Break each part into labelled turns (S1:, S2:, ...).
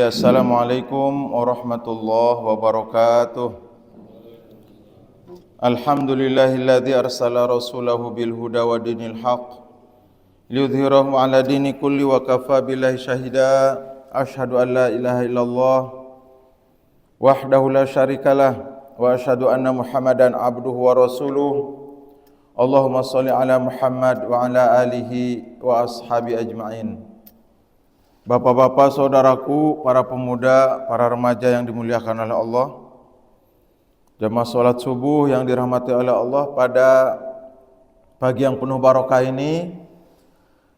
S1: Assalamualaikum warahmatullahi wabarakatuh. Alhamdulillahilladzi arsala rasulahu bil huda wa dinil haq liyudhhirahu ala dini kulli wa kafa billahi syahida. Asyhadu an la ilaha illallah wahdahu la syarikalah wa asyhadu anna Muhammadan abduhu wa rasuluh. Allahumma shalli ala Muhammad wa ala alihi wa ashabi ajma'in. Bapak-bapak, saudaraku, para pemuda, para remaja yang dimuliakan oleh Allah, jamaah salat subuh yang dirahmati oleh Allah, pada pagi yang penuh barokah ini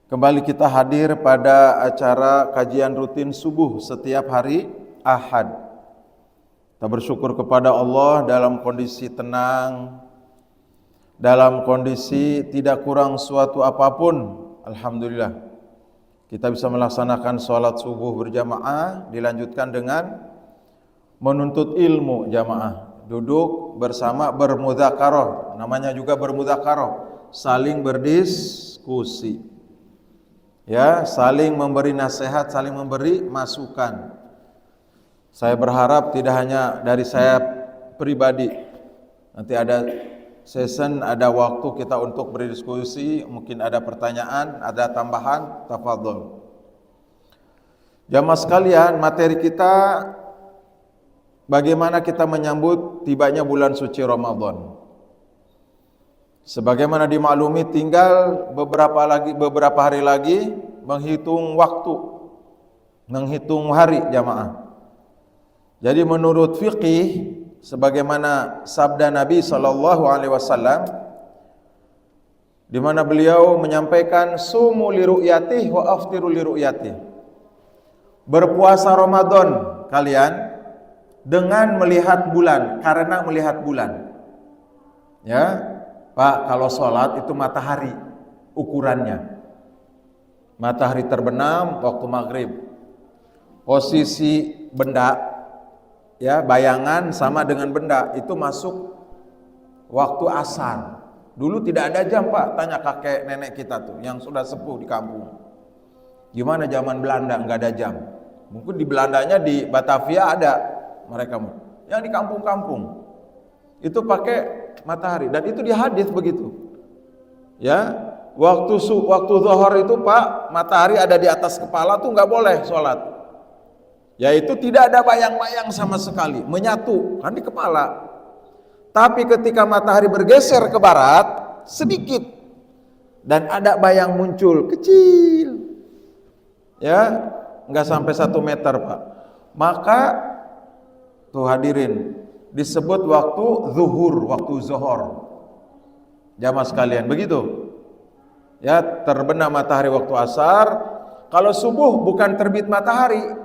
S1: kembali kita hadir pada acara kajian rutin subuh setiap hari Ahad. Kita bersyukur kepada Allah dalam kondisi tenang, dalam kondisi tidak kurang suatu apapun. Alhamdulillah kita bisa melaksanakan sholat subuh berjamaah, dilanjutkan dengan menuntut ilmu jamaah, duduk bersama bermudzakarah, namanya juga bermudzakarah, saling berdiskusi, ya, saling memberi nasihat, saling memberi masukan. Saya berharap tidak hanya dari saya pribadi, nanti ada session, ada waktu kita untuk berdiskusi, mungkin ada pertanyaan, ada tambahan, tafadhol. Jamaah sekalian, materi kita bagaimana kita menyambut tibanya bulan suci Ramadan. Sebagaimana dimaklumi, tinggal beberapa hari lagi menghitung waktu, menghitung hari jamaah. Jadi menurut fikih, sebagaimana sabda Nabi SAW, di mana beliau menyampaikan sumu li ru'yatih wa aftiru li ru'yatih. Berpuasa Ramadan kalian dengan melihat bulan, karena melihat bulan. Ya, Pak, kalau sholat itu matahari ukurannya. Matahari terbenam waktu maghrib. Posisi benda, ya, bayangan sama dengan benda itu masuk waktu asar. Dulu tidak ada jam, Pak, tanya kakek nenek kita tuh yang sudah sepuh di kampung. Gimana zaman Belanda nggak ada jam? Mungkin di Belandanya di Batavia ada mereka. Yang di kampung-kampung itu pakai matahari, dan itu di hadis begitu. Ya, waktu zuhur itu, Pak, matahari ada di atas kepala tuh nggak boleh sholat. Yaitu tidak ada bayang-bayang sama sekali, menyatu kan di kepala. Tapi ketika matahari bergeser ke barat sedikit dan ada bayang muncul kecil, ya, nggak sampai 1 meter, Pak, maka tuh hadirin disebut waktu zuhur, waktu zuhur. Jamaah sekalian, begitu. Ya, terbenam matahari waktu asar. Kalau subuh bukan terbit matahari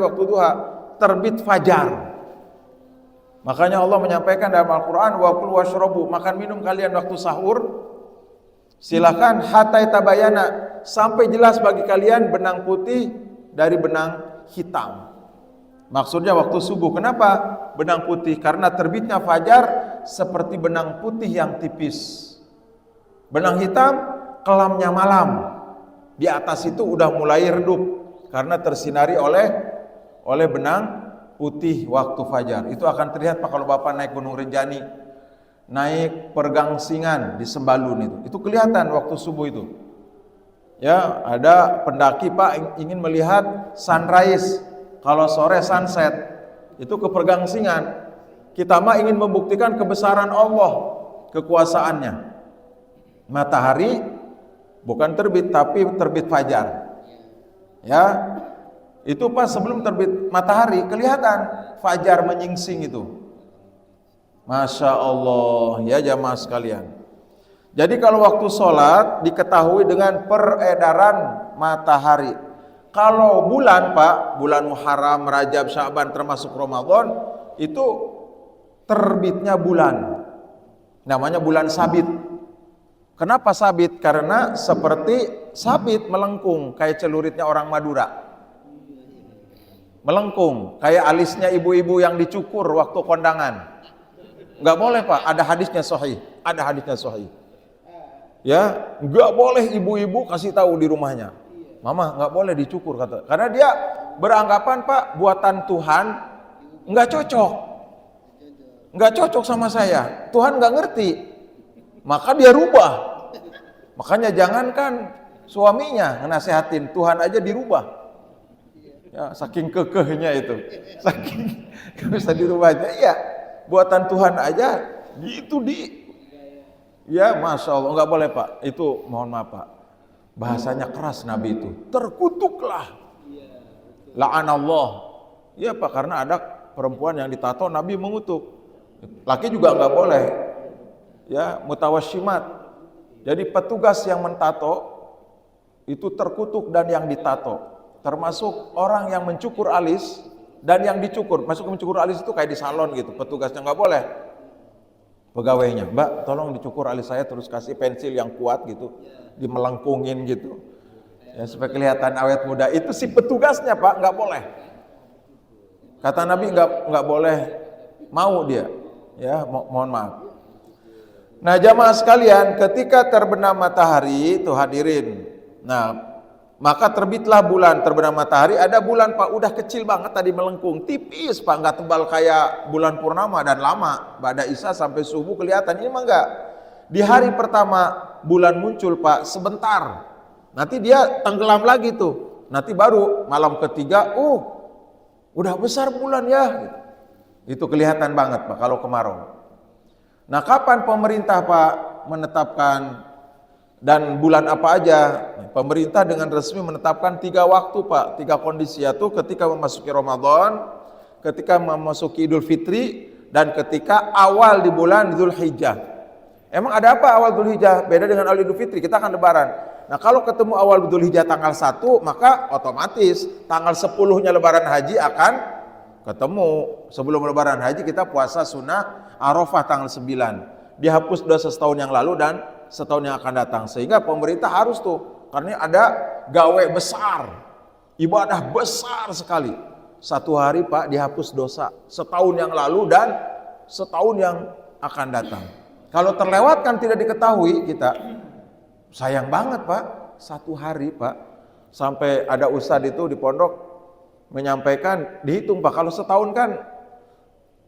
S1: waktu duha, terbit fajar. Makanya Allah menyampaikan dalam Al-Quran, wa kulu washrabu, makan minum kalian waktu sahur, silakan hatta tabayana, sampai jelas bagi kalian benang putih dari benang hitam. Maksudnya waktu subuh. Kenapa benang putih? Karena terbitnya fajar seperti benang putih yang tipis. Benang hitam kelamnya malam. Di atas itu udah mulai redup karena tersinari oleh benang putih waktu fajar. Itu akan terlihat, Pak, kalau Bapak naik Gunung Rinjani, naik Pergangsingan di Sembalun, itu kelihatan waktu subuh itu. Ya, ada pendaki, Pak, ingin melihat sunrise, kalau sore sunset, itu ke Pergangsingan. Kita mah ingin membuktikan kebesaran Allah, kekuasaannya. Matahari bukan terbit, tapi terbit fajar. Ya, itu pas sebelum terbit matahari kelihatan fajar menyingsing itu. Masya Allah, ya jamaah sekalian. Jadi kalau waktu sholat diketahui dengan peredaran matahari. Kalau bulan, Pak, bulan Muharram, Rajab, Sya'ban termasuk Ramadan, itu terbitnya bulan. Namanya bulan sabit. Kenapa sabit? Karena seperti sabit melengkung, kayak celuritnya orang Madura. Melengkung, kayak alisnya ibu-ibu yang dicukur waktu kondangan. Nggak boleh, Pak, ada hadisnya sahih. Ada hadisnya sahih. Ya, nggak boleh ibu-ibu kasih tahu di rumahnya. Mama nggak boleh dicukur, kata. Karena dia beranggapan Pak buatan Tuhan nggak cocok. Nggak cocok sama saya. Tuhan nggak ngerti. Maka dia rubah. Makanya jangankan suaminya nasihatin, Tuhan aja dirubah. Ya, saking kekehnya itu. Saking bisa dirubahnya. Iya, buatan Tuhan aja gitu ya, Masya Allah, nggak boleh Pak. Itu mohon maaf Pak. Bahasanya keras Nabi itu. Terkutuklah. La'anallah. Ya Pak, karena ada perempuan yang ditato Nabi mengutuk. Laki juga nggak boleh. Ya, mutawasyimat. Jadi petugas yang mentato itu terkutuk dan yang ditato. Termasuk orang yang mencukur alis dan yang dicukur. Masuk mencukur alis itu kayak di salon gitu. Petugasnya nggak boleh. Pegawainya, Mbak tolong dicukur alis saya terus kasih pensil yang kuat gitu. Dimelengkungin gitu. Ya, supaya kelihatan awet muda. Itu si petugasnya Pak, nggak boleh. Kata Nabi nggak boleh mau dia. Ya, mohon maaf. Nah jamaah sekalian, ketika terbenam matahari itu hadirin, nah maka terbitlah bulan. Terbenam matahari, ada bulan Pak, udah kecil banget tadi melengkung, tipis Pak, nggak tebal kayak bulan purnama dan lama, pada Isya sampai subuh kelihatan. Ini mah enggak. Di hari pertama bulan muncul Pak, sebentar, nanti dia tenggelam lagi tuh, nanti baru malam ketiga, udah besar bulan ya, itu kelihatan banget Pak kalau kemarau. Nah kapan pemerintah Pak menetapkan dan bulan apa aja? Pemerintah dengan resmi menetapkan 3 waktu Pak, 3 kondisi, yaitu ketika memasuki Ramadan, ketika memasuki Idul Fitri, dan ketika awal di bulan Dzulhijjah. Emang ada apa awal Dzulhijjah? Beda dengan awal Idul Fitri, kita akan lebaran. Nah kalau ketemu awal Dzulhijjah tanggal 1, maka otomatis tanggal 10-nya lebaran haji akan ketemu. Sebelum lebaran haji kita puasa sunnah Arafah tanggal 9. Dihapus dosa setahun yang lalu dan setahun yang akan datang. Sehingga pemerintah harus tuh, karena ada gawe besar, ibadah besar sekali. 1 hari Pak dihapus dosa setahun yang lalu dan setahun yang akan datang. Kalau terlewatkan tidak diketahui kita, sayang banget Pak. 1 hari Pak, sampai ada ustadz itu di pondok menyampaikan, dihitung Pak, kalau setahun kan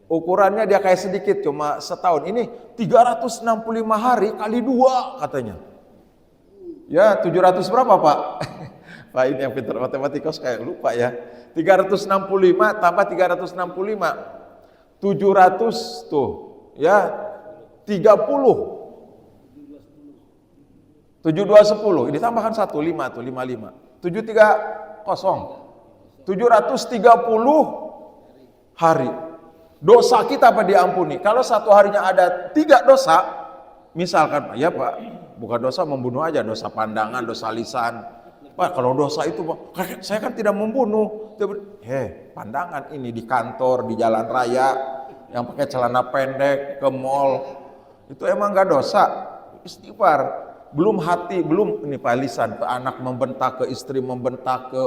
S1: ukurannya dia kayak sedikit, cuma setahun. Ini 365 hari kali 2 katanya. Ya 700 berapa Pak? Pak ini yang pintar matematikos kayak lupa ya. 365 tambah 365, 700 tuh ya 30. 7210, ini tambahkan 1, 5 tuh 55. 730. 730 hari. Dosa kita apa diampuni? Kalau 1 harinya ada 3 dosa, misalkan, ya Pak, bukan dosa membunuh aja, dosa pandangan, dosa lisan. Pak, kalau dosa itu, Pak, saya kan tidak membunuh. Pandangan ini di kantor, di jalan raya, yang pakai celana pendek, ke mall, itu emang gak dosa? Istighfar. Belum hati, belum ini Pak, lisan, ke anak membentak, ke istri membentak, ke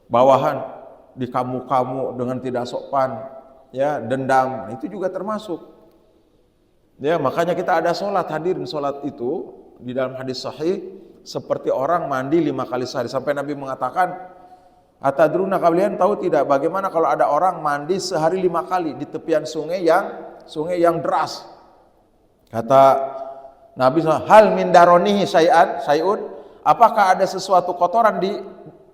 S1: bawahan, di kamu-kamu dengan tidak sopan. Ya, dendam, itu juga termasuk. Ya, makanya kita ada sholat, hadirin. Sholat itu di dalam hadis sahih seperti orang mandi 5 kali sehari. Sampai Nabi mengatakan, atadruna, kalian tahu tidak bagaimana kalau ada orang mandi sehari 5 kali di tepian sungai yang deras. Kata Nabi, hal min daronihi sayun, apakah ada sesuatu kotoran di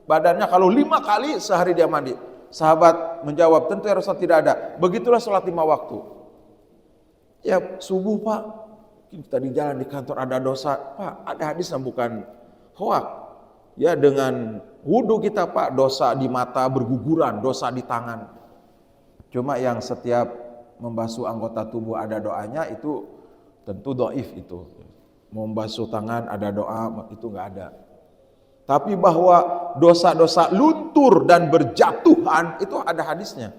S1: badannya kalau 5 kali sehari dia mandi? Sahabat menjawab, tentu ya Rasul, tidak ada. Begitulah sholat 5 waktu. Ya subuh Pak, kita di jalan di kantor ada dosa, Pak, ada hadis yang bukan hoak. Ya dengan wudhu kita Pak, dosa di mata berguguran, dosa di tangan. Cuma yang setiap membasuh anggota tubuh ada doanya, itu tentu dhaif itu. Membasuh tangan ada doa, itu nggak ada. Tapi bahwa dosa-dosa luntur dan berjatuhan itu ada hadisnya.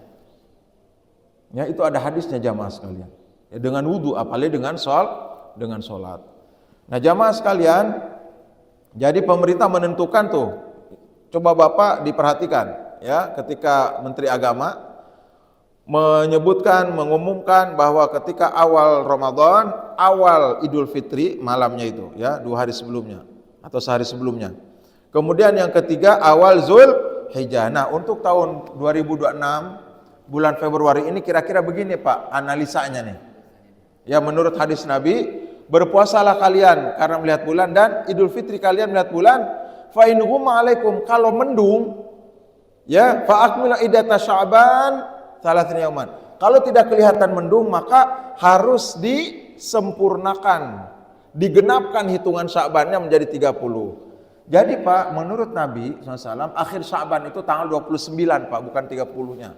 S1: Ya, itu ada hadisnya jamaah sekalian. Ya, dengan wudu, apalagi dengan sholat. Nah jamaah sekalian, jadi pemerintah menentukan tuh. Coba Bapak diperhatikan ya, ketika Menteri Agama mengumumkan bahwa ketika awal Ramadan, awal Idul Fitri malamnya itu ya, 2 hari sebelumnya atau sehari sebelumnya. Kemudian yang ketiga awal Hijjah. Nah, untuk tahun 2026 bulan Februari ini kira-kira begini Pak analisanya nih. Ya, menurut hadis Nabi, berpuasalah kalian karena melihat bulan, dan Idul Fitri kalian melihat bulan. Fa in huma alaikum, kalau mendung ya fa akmilu iddata Sya'ban 30 yauman. Kalau tidak kelihatan mendung maka harus disempurnakan, digenapkan hitungan Sya'bannya menjadi 30. Jadi Pak, menurut Nabi SAW, akhir Sya'ban itu tanggal 29 Pak, bukan 30-nya.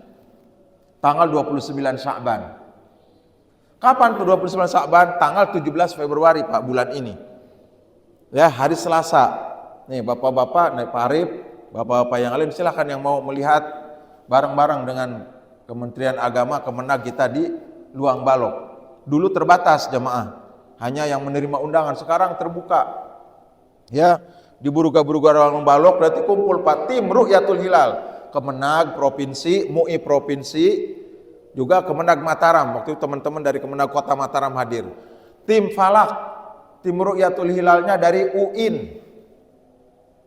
S1: Tanggal 29 Sya'ban. Kapan tuh 29 Sya'ban? Tanggal 17 Februari Pak, bulan ini. Ya, hari Selasa. Nih bapak-bapak, naik Pak Arif, bapak-bapak yang lain silahkan yang mau melihat bareng-bareng dengan Kementerian Agama, Kemenag kita di Luang Balok. Dulu terbatas jemaah, hanya yang menerima undangan, sekarang terbuka. Ya, di Buruga-Buruga Luang Balok berarti kumpul Pak tim Ru'yatul Hilal, Kemenag Provinsi, MUI Provinsi, juga Kemenag Mataram. Waktu itu teman-teman dari Kemenag Kota Mataram hadir. Tim Falak, tim Ru'yatul Hilalnya dari UIN.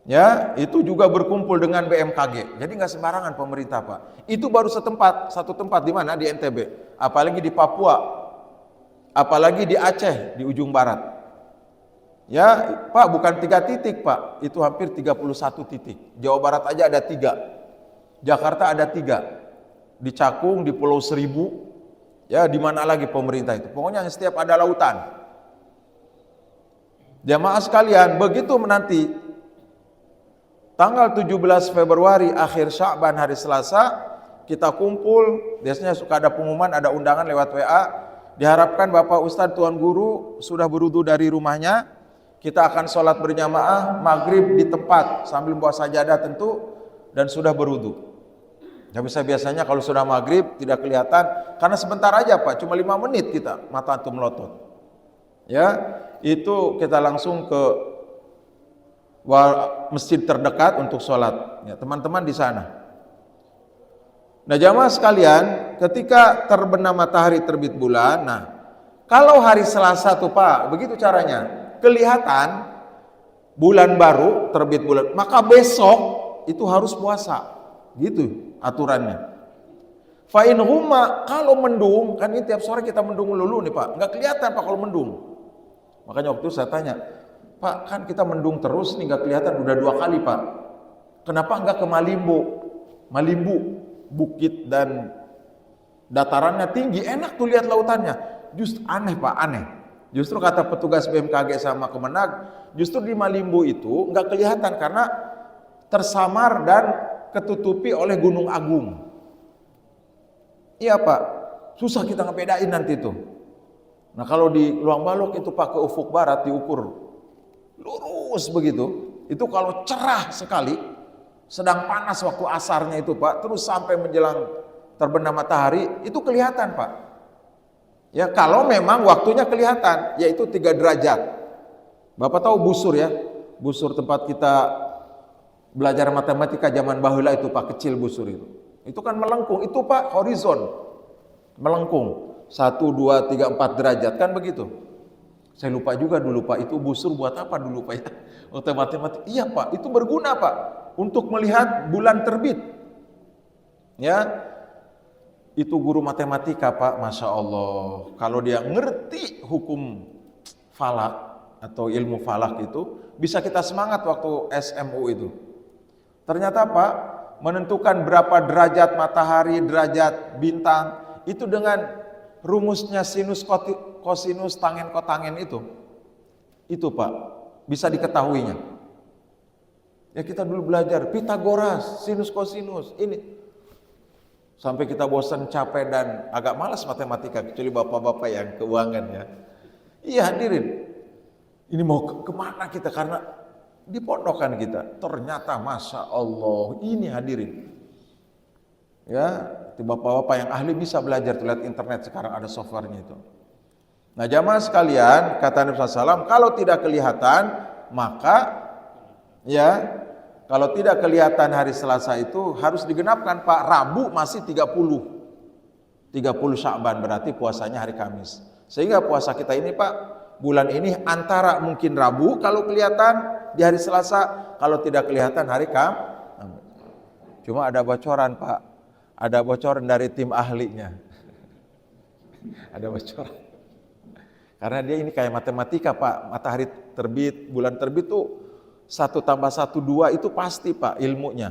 S1: Ya, itu juga berkumpul dengan BMKG. Jadi nggak sembarangan pemerintah Pak. Itu baru satu tempat di mana? Di NTB. Apalagi di Papua, apalagi di Aceh di ujung barat. Ya Pak, bukan 3 titik Pak, itu hampir 31 titik. Jawa Barat aja ada 3, Jakarta ada 3, di Cakung, di Pulau Seribu, ya di mana lagi pemerintah itu. Pokoknya setiap ada lautan. Jamaah sekalian, begitu menanti tanggal 17 Februari akhir Sya'ban hari Selasa, kita kumpul, biasanya suka ada pengumuman, ada undangan lewat WA. Diharapkan Bapak Ustadz Tuan Guru sudah berwudu dari rumahnya. Kita akan sholat berjamaah maghrib di tempat sambil membawa sajadah tentu, dan sudah berwudu. Ya biasanya kalau sudah maghrib tidak kelihatan, karena sebentar aja Pak, cuma 5 menit kita mata itu melotot. Ya, itu kita langsung ke masjid terdekat untuk sholat. Ya, teman-teman di sana. Nah jamaah sekalian, ketika terbenam matahari terbit bulan, nah kalau hari Selasa tuh Pak, begitu caranya. Kelihatan bulan baru, terbit bulan, maka besok itu harus puasa. Gitu aturannya. Fa in huma, kalau mendung, kan ini tiap sore kita mendung lulu nih Pak. Enggak kelihatan Pak kalau mendung. Makanya waktu itu saya tanya, Pak, kan kita mendung terus nih, enggak kelihatan udah 2 kali Pak. Kenapa enggak ke Malimbu? Malimbu, bukit dan datarannya tinggi, enak tuh lihat lautannya. Justru aneh Pak, aneh. Justru kata petugas BMKG sama Kemenag, justru di Malimbu itu nggak kelihatan karena tersamar dan ketutupi oleh Gunung Agung. Iya Pak, susah kita ngebedain nanti itu. Nah kalau di Luang Balok itu Pak, ke ufuk barat diukur lurus begitu, itu kalau cerah sekali, sedang panas waktu asarnya itu Pak, terus sampai menjelang terbenam matahari, itu kelihatan Pak. Ya kalau memang waktunya kelihatan, yaitu 3 derajat. Bapak tahu busur ya, busur tempat kita belajar matematika zaman baheula itu Pak, kecil busur itu. Itu kan melengkung, itu Pak horizon, melengkung 1, 2, 3, 4 derajat kan begitu. Saya lupa juga dulu Pak, itu busur buat apa dulu Pak ya? Waktu matematika, iya Pak, itu berguna Pak untuk melihat bulan terbit. Ya. Itu guru matematika Pak, Masya Allah, kalau dia ngerti hukum falak atau ilmu falak itu, bisa kita semangat waktu SMU itu. Ternyata Pak, menentukan berapa derajat matahari, derajat bintang, itu dengan rumusnya sinus, kosinus, tangen, kotangen itu Pak, bisa diketahuinya. Ya kita dulu belajar Pitagoras, sinus, kosinus, ini. Sampai kita bosan, capek, dan agak malas matematika, kecuali bapak-bapak yang keuangan ya. Iya hadirin, ini mau kemana kita, karena di pondokan kita, ternyata Masya Allah, ini hadirin. Ya, itu bapak-bapak yang ahli bisa belajar, lihat internet sekarang ada softwarenya itu. Nah jamaah sekalian, kata Nabi SAW, kalau tidak kelihatan, maka ya, kalau tidak kelihatan hari Selasa itu harus digenapkan Pak. Rabu masih 30 Sya'ban, berarti puasanya hari Kamis. Sehingga puasa kita ini Pak, bulan ini antara mungkin Rabu kalau kelihatan di hari Selasa, kalau tidak kelihatan hari Kamis. Cuma ada bocoran Pak, ada bocoran dari tim ahlinya. Ada bocoran. Karena dia ini kayak matematika Pak, matahari terbit, bulan terbit tuh 1 tambah 1 2 itu pasti Pak ilmunya.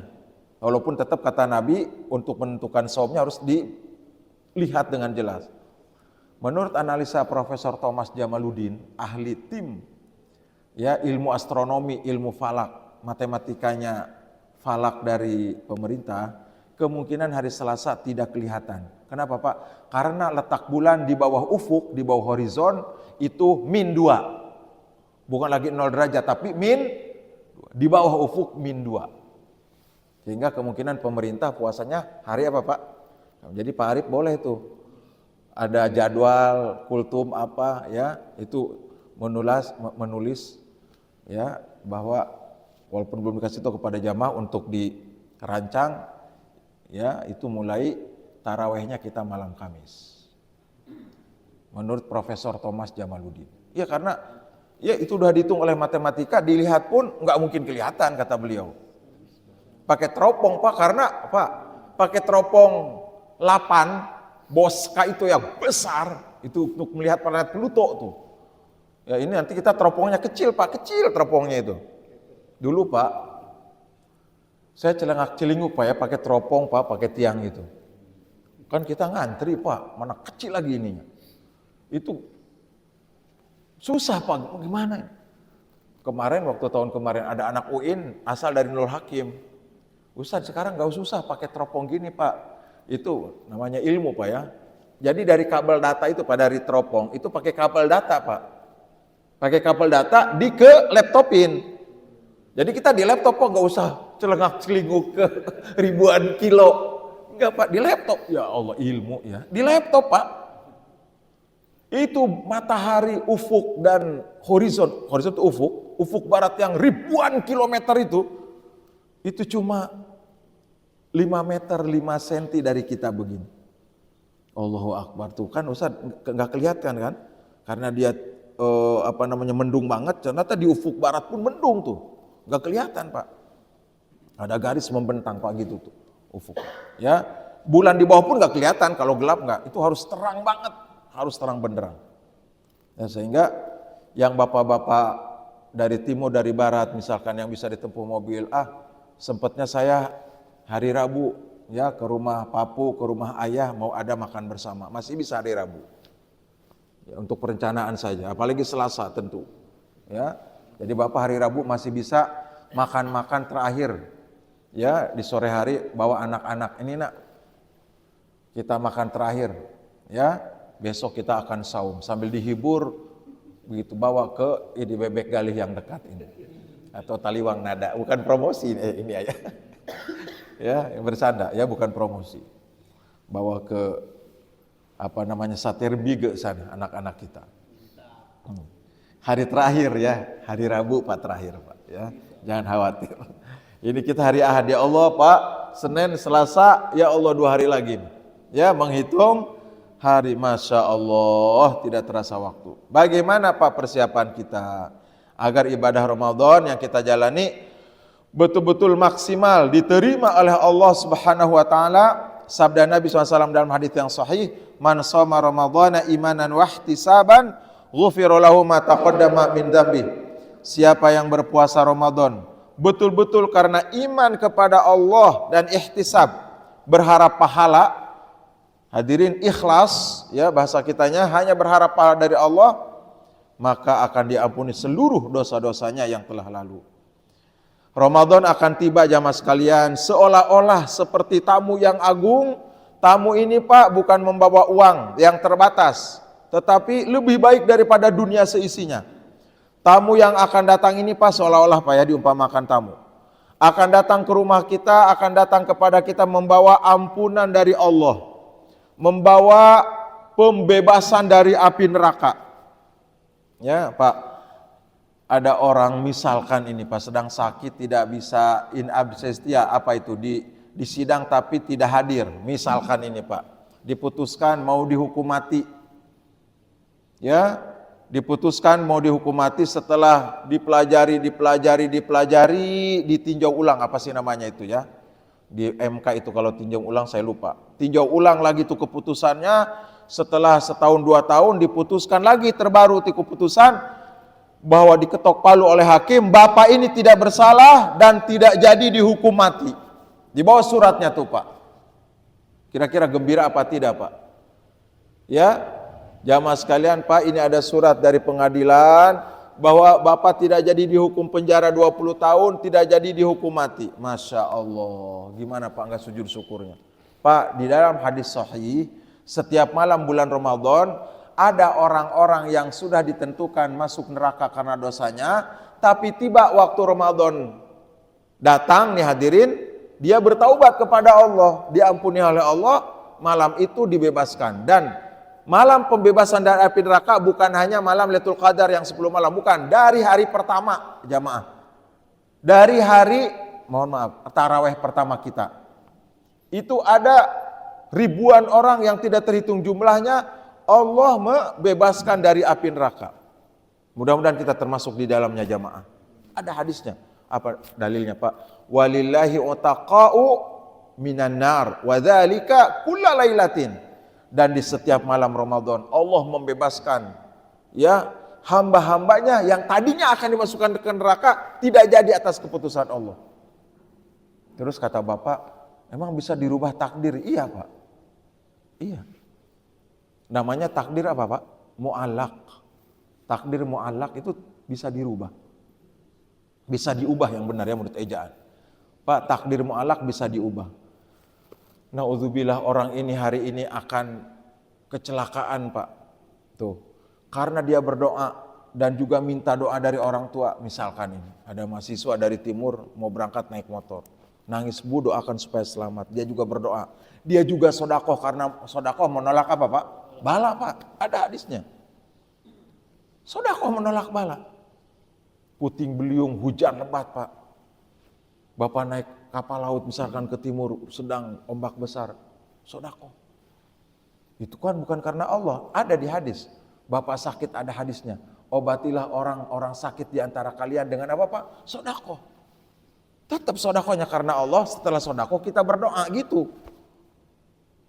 S1: Walaupun tetap kata Nabi untuk menentukan saumnya harus dilihat dengan jelas. Menurut analisa Profesor Thomas Jamaluddin, ahli tim ya ilmu astronomi, ilmu falak, matematikanya falak dari pemerintah, kemungkinan hari Selasa tidak kelihatan. Kenapa Pak? Karena letak bulan di bawah ufuk, di bawah horizon itu -2. Bukan lagi 0 derajat tapi di bawah ufuk -2. Sehingga kemungkinan pemerintah puasanya hari apa Pak? Jadi Pak Arif boleh tuh ada jadwal kultum apa ya, itu menulis ya bahwa walaupun belum dikasih tahu kepada jamaah untuk dirancang ya, itu mulai tarawehnya kita malam Kamis. Menurut Profesor Thomas Jamaluddin. Ya karena ya itu udah dihitung oleh matematika, dilihat pun nggak mungkin kelihatan kata beliau. Pakai teropong Pak, karena Pak pakai teropong 8 Boska itu yang besar itu untuk melihat planet Pluto tuh. Ya ini nanti kita teropongnya kecil Pak, kecil teropongnya itu. Dulu Pak, saya celengak-celinguk Pak ya pakai teropong Pak, pakai tiang itu. Kan kita ngantri Pak, mana kecil lagi ininya. Itu susah Pak, gimana? Kemarin waktu tahun kemarin ada anak UIN asal dari Nurul Hakim. Ustaz sekarang gak susah pakai teropong gini Pak. Itu namanya ilmu Pak ya. Jadi dari kabel data itu Pak, dari teropong itu pakai kabel data Pak. Pakai kabel data ke laptopin. Jadi kita di laptop Pak gak usah celengak-celinguk ke ribuan kilo. Enggak Pak, di laptop. Ya Allah ilmu ya. Di laptop Pak. Itu matahari, ufuk dan horizon. Horizon itu ufuk. Ufuk barat yang ribuan kilometer itu cuma 5 meter 5 senti dari kita begini. Allahu Akbar tuh kan Ustaz nggak kelihatan kan? Karena dia mendung banget. Ternyata di ufuk barat pun mendung tuh, nggak kelihatan Pak. Ada garis membentang Pak gitu tuh ufuk. Ya bulan di bawah pun nggak kelihatan kalau gelap nggak. Itu harus terang banget, harus terang benderang. Ya, sehingga yang bapak-bapak dari timur dari barat misalkan yang bisa ditempuh mobil, sempatnya saya hari Rabu ya ke rumah papu, ke rumah ayah mau ada makan bersama. Masih bisa hari Rabu. Ya, untuk perencanaan saja, apalagi Selasa tentu. Ya. Jadi Bapak hari Rabu masih bisa makan-makan terakhir. Ya, di sore hari bawa anak-anak ini nak. Kita makan terakhir. Ya, besok kita akan saum sambil dihibur begitu bawa ke bebek galih yang dekat ini. Atau Taliwang Nada, bukan promosi ini aja. Ya, yang bersanda ya, bukan promosi. Bawa ke Saterbi ke sana anak-anak kita. Hari terakhir ya, hari Rabu Pak terakhir Pak ya. Jangan khawatir. Ini kita hari Ahad ya Allah Pak, Senin, Selasa ya Allah 2 hari lagi. Ya, menghitung hari Masya Allah tidak terasa waktu. Bagaimana Pak persiapan kita agar ibadah Ramadan yang kita jalani betul-betul maksimal diterima oleh Allah Subhanahu wa taala? Sabda Nabi SAW dalam hadis yang sahih, man shoma ramadhana imanan wa ihtisaban ghufira lahu ma taqaddama min dzambi. Siapa yang berpuasa Ramadan betul-betul karena iman kepada Allah dan ihtisab, berharap pahala, hadirin ikhlas ya bahasa kitanya, hanya berharap pahala dari Allah, maka akan diampuni seluruh dosa-dosanya yang telah lalu. Ramadan akan tiba jamaah sekalian seolah-olah seperti tamu yang agung. Tamu ini Pak bukan membawa uang yang terbatas, tetapi lebih baik daripada dunia seisinya. Tamu yang akan datang ini Pak seolah-olah Pak ya diumpamakan tamu akan datang ke rumah kita, akan datang kepada kita membawa ampunan dari Allah, membawa pembebasan dari api neraka. Ya Pak, ada orang misalkan ini Pak sedang sakit tidak bisa in absentia, apa itu di sidang tapi tidak hadir. Misalkan ini Pak diputuskan mau dihukum mati. Ya, diputuskan mau dihukum mati setelah dipelajari, ditinjau ulang apa sih namanya itu ya. Di MK itu kalau tinjau ulang saya lupa. Tinjau ulang lagi tuh keputusannya, setelah setahun 2 tahun diputuskan lagi terbaru di keputusan bahwa diketok palu oleh hakim, bapak ini tidak bersalah dan tidak jadi dihukum mati. Di bawah suratnya tuh Pak. Kira-kira gembira apa tidak Pak? Ya, jamaah sekalian Pak, ini ada surat dari pengadilan bahwa bapak tidak jadi dihukum penjara 20 tahun, tidak jadi dihukum mati. Masya Allah, gimana Pak nggak sujud syukurnya? Pak, di dalam hadis sahih, setiap malam bulan Ramadan ada orang-orang yang sudah ditentukan masuk neraka karena dosanya, tapi tiba waktu Ramadan datang nih hadirin, dia bertaubat kepada Allah, diampuni oleh Allah, malam itu dibebaskan. Dan malam pembebasan dari api neraka bukan hanya malam Lailatul Qadar yang 10 malam, bukan, dari hari pertama jamaah. Dari hari, mohon maaf, taraweh pertama kita. Itu ada ribuan orang yang tidak terhitung jumlahnya, Allah membebaskan dari api neraka. Mudah-mudahan kita termasuk di dalamnya jamaah. Ada hadisnya. Apa dalilnya Pak? Walillahi utaqa'u minan nar wa dzalika kullalailatin. Dan di setiap malam Ramadan Allah membebaskan ya hamba-hambanya yang tadinya akan dimasukkan ke neraka, tidak jadi atas keputusan Allah. Terus kata bapak, emang bisa dirubah takdir? Iya Pak, iya. Namanya takdir apa Pak? Mu'allaq. Takdir mu'allaq itu bisa dirubah, bisa diubah yang benar ya menurut ejaan Pak. Takdir mu'allaq bisa diubah. Na'udzubillah, orang ini hari ini akan kecelakaan Pak. Tuh, karena dia berdoa dan juga minta doa dari orang tua. Misalkan ini, ada mahasiswa dari timur mau berangkat naik motor. Nangis, Bu doakan supaya selamat. Dia juga berdoa. Dia juga sodakoh, karena sodakoh menolak apa Pak? Bala Pak, ada hadisnya. Sodakoh menolak bala. Puting beliung, hujan lebat Pak. Bapak naik kapal laut misalkan ke timur, sedang ombak besar, sodakoh. Itu kan bukan karena Allah, ada di hadis. Bapak sakit, ada hadisnya. Obatilah orang-orang sakit di antara kalian dengan apa Pak? Sodakoh. Tetap sodakohnya karena Allah, setelah sodakoh kita berdoa gitu.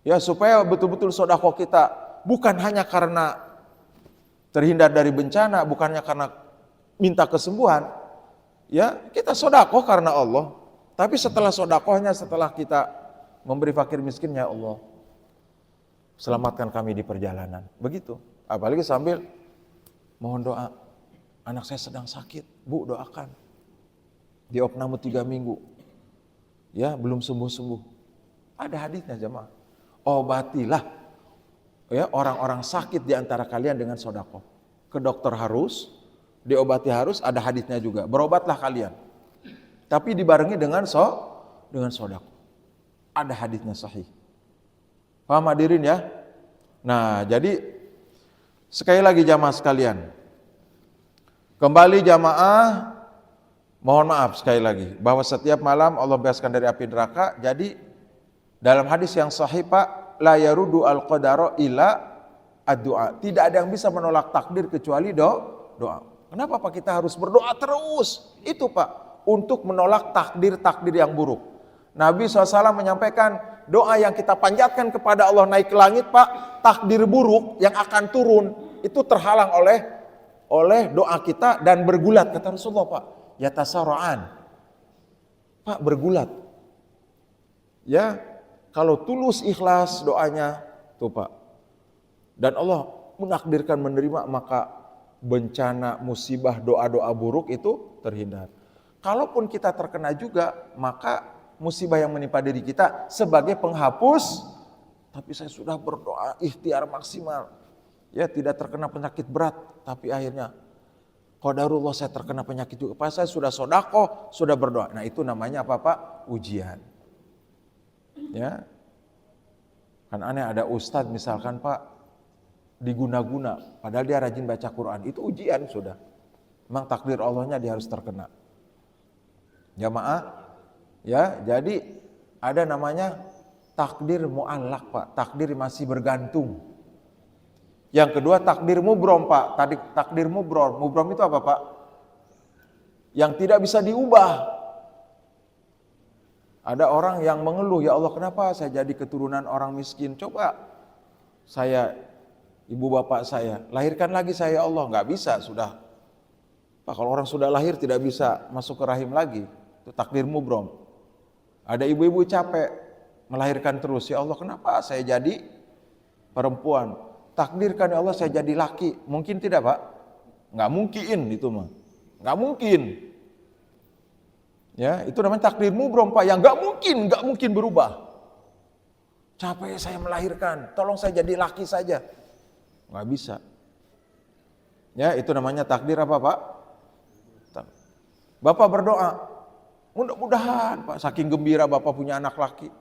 S1: Ya, supaya betul-betul sodakoh kita bukan hanya karena terhindar dari bencana, bukannya karena minta kesembuhan. Ya, kita sodakoh karena Allah. Tapi setelah sodakohnya, setelah kita memberi fakir miskin, ya Allah, selamatkan kami di perjalanan. Begitu. Apalagi sambil mohon doa. Anak saya sedang sakit, Bu doakan. Diopname 3 minggu. Ya, belum sembuh-sembuh. Ada hadisnya jemaah. Obatilah ya orang-orang sakit di antara kalian dengan sodakoh. Ke dokter harus, diobati harus, ada hadisnya juga. Berobatlah kalian. Tapi dibarengi dengan sodakoh. Ada hadisnya sahih. Paham hadirin ya? Nah, jadi sekali lagi jamaah sekalian. Kembali jamaah, mohon maaf sekali lagi bahwa setiap malam Allah bebaskan dari api neraka. Jadi dalam hadis yang sahih Pak, la yarudu al-qadara illa ad-du'a. Tidak ada yang bisa menolak takdir kecuali doa. Kenapa Pak kita harus berdoa terus? Itu Pak, untuk menolak takdir-takdir yang buruk. Nabi SAW menyampaikan doa yang kita panjatkan kepada Allah naik ke langit Pak, takdir buruk yang akan turun itu terhalang oleh doa kita dan bergulat. Kata Rasulullah Pak, yatasara'an. Pak bergulat. Ya, kalau tulus ikhlas doanya tuh Pak. Dan Allah menakdirkan menerima, maka bencana, musibah, doa-doa buruk itu terhindar. Kalaupun kita terkena juga, maka musibah yang menimpa diri kita sebagai penghapus, tapi saya sudah berdoa ikhtiar maksimal, ya tidak terkena penyakit berat, tapi akhirnya qadarullah saya terkena penyakit juga. Pas saya sudah sodakoh, sudah berdoa. Nah itu namanya apa Pak? Ujian. Ya, kan aneh ada ustadz misalkan Pak diguna-guna, padahal dia rajin baca Quran, itu ujian sudah. Memang takdir Allahnya dia harus terkena. Jamaah, ya, jadi ada namanya takdir mu'allaq Pak, takdir masih bergantung. Yang kedua takdir mubrom Pak, tadi takdir mubrom itu apa Pak? Yang tidak bisa diubah. Ada orang yang mengeluh, ya Allah kenapa saya jadi keturunan orang miskin? Coba saya, ibu bapak saya, lahirkan lagi saya ya Allah. Nggak bisa, sudah. Pak, kalau orang sudah lahir tidak bisa masuk ke rahim lagi. Itu takdir mubrom. Ada ibu-ibu capek melahirkan terus. Ya Allah kenapa saya jadi perempuan? Takdirkan ya Allah saya jadi laki. Mungkin tidak Pak? Nggak mungkin itu mah. Nggak mungkin. Ya, itu namanya takdir mubrom Pak, yang nggak mungkin berubah. Capek saya melahirkan, tolong saya jadi laki saja. Nggak bisa. Ya, itu namanya takdir apa Pak? Bapak berdoa, mudah-mudahan Pak, saking gembira Bapak punya anak laki.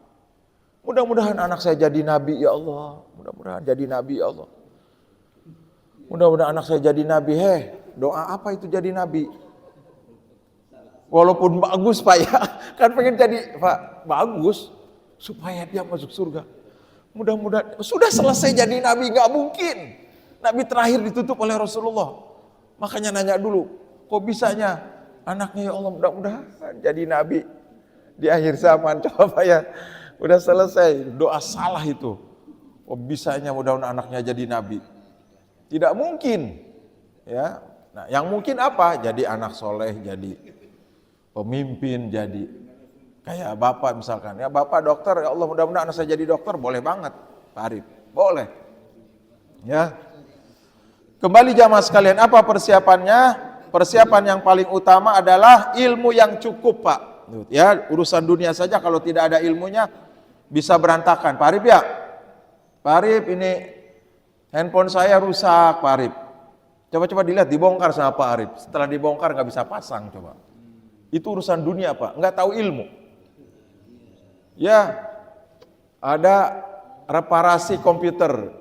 S1: Mudah-mudahan anak saya jadi nabi ya Allah. Mudah-mudahan jadi nabi ya Allah. Mudah-mudahan anak saya jadi nabi. Doa apa itu jadi nabi? Walaupun bagus Pak ya, kan pengen jadi Pak bagus supaya dia masuk surga. Mudah-mudahan sudah selesai jadi nabi, nggak mungkin. Nabi terakhir ditutup oleh Rasulullah. Makanya nanya dulu, kok bisanya anaknya ya Allah mudah-mudahan jadi nabi di akhir zaman. Coba ya, udah selesai doa salah itu. Kok bisanya mudah-mudahan anaknya jadi nabi? Tidak mungkin. Ya, nah yang mungkin apa? Jadi anak soleh, jadi pemimpin, jadi kayak bapak misalkan, ya bapak dokter, ya Allah mudah-mudahan anak saya jadi dokter, boleh banget Pak Arif, boleh. Ya, kembali jamaah sekalian, apa persiapannya? Persiapan yang paling utama adalah ilmu yang cukup Pak. Ya, urusan dunia saja kalau tidak ada ilmunya bisa berantakan. Pak Arif ya, Pak Arif ini handphone saya rusak Pak Arif. Coba-coba dilihat, dibongkar sama Pak Arif. Setelah dibongkar nggak bisa pasang coba. Itu urusan dunia Pak, nggak tahu ilmu. Ya, ada reparasi komputer,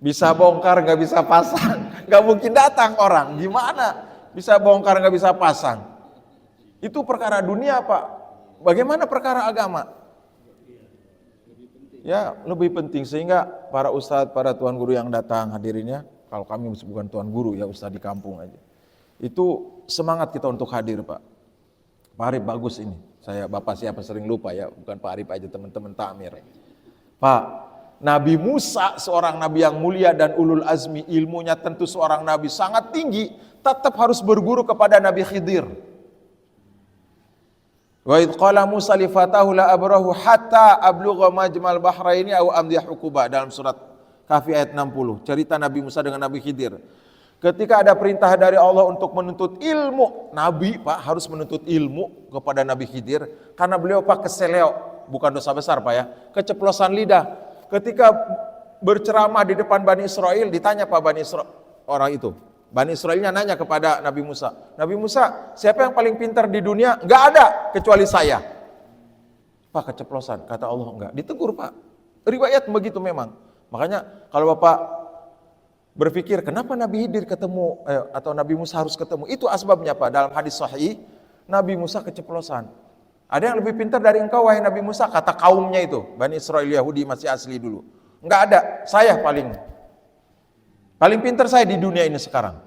S1: bisa bongkar nggak bisa pasang, nggak mungkin datang orang. Gimana bisa bongkar nggak bisa pasang? Itu perkara dunia Pak. Bagaimana perkara agama? Ya, lebih penting sehingga para ustadz, para tuan guru yang datang hadirinnya, kalau kami bukan tuan guru ya ustadz di kampung aja. Itu semangat kita untuk hadir Pak. Pak Arif bagus ini, saya bapak siapa sering lupa ya, bukan Pak Arif aja teman-teman takmir. Pak, Nabi Musa seorang nabi yang mulia dan ulul azmi, ilmunya tentu seorang nabi sangat tinggi, tetap harus berguru kepada Nabi Khidir. Wa idh qala Musa li fatahu la abrahu hatta ablugha majmal bahraini aw amdi hukuba, dalam surat Kahfi ayat 60, cerita Nabi Musa dengan Nabi Khidir. Ketika ada perintah dari Allah untuk menuntut ilmu, Nabi Pak harus menuntut ilmu kepada Nabi Khidir, karena beliau Pak keseleo, bukan dosa besar Pak ya, keceplosan lidah. Ketika berceramah di depan Bani Israel, ditanya Pak Bani Israel, orang itu, Bani Israelnya nanya kepada Nabi Musa, Nabi Musa, siapa yang paling pintar di dunia? Enggak ada kecuali saya. Pak keceplosan, kata Allah enggak, ditegur Pak. Riwayat begitu memang. Makanya kalau Bapak berpikir kenapa Nabi Khidir ketemu atau Nabi Musa harus ketemu, itu asbabnya Pak. Dalam hadis sahih, Nabi Musa keceplosan. Ada yang lebih pintar dari engkau wahai Nabi Musa, kata kaumnya itu, Bani Israel Yahudi masih asli dulu. Enggak ada, saya paling pintar saya di dunia ini sekarang.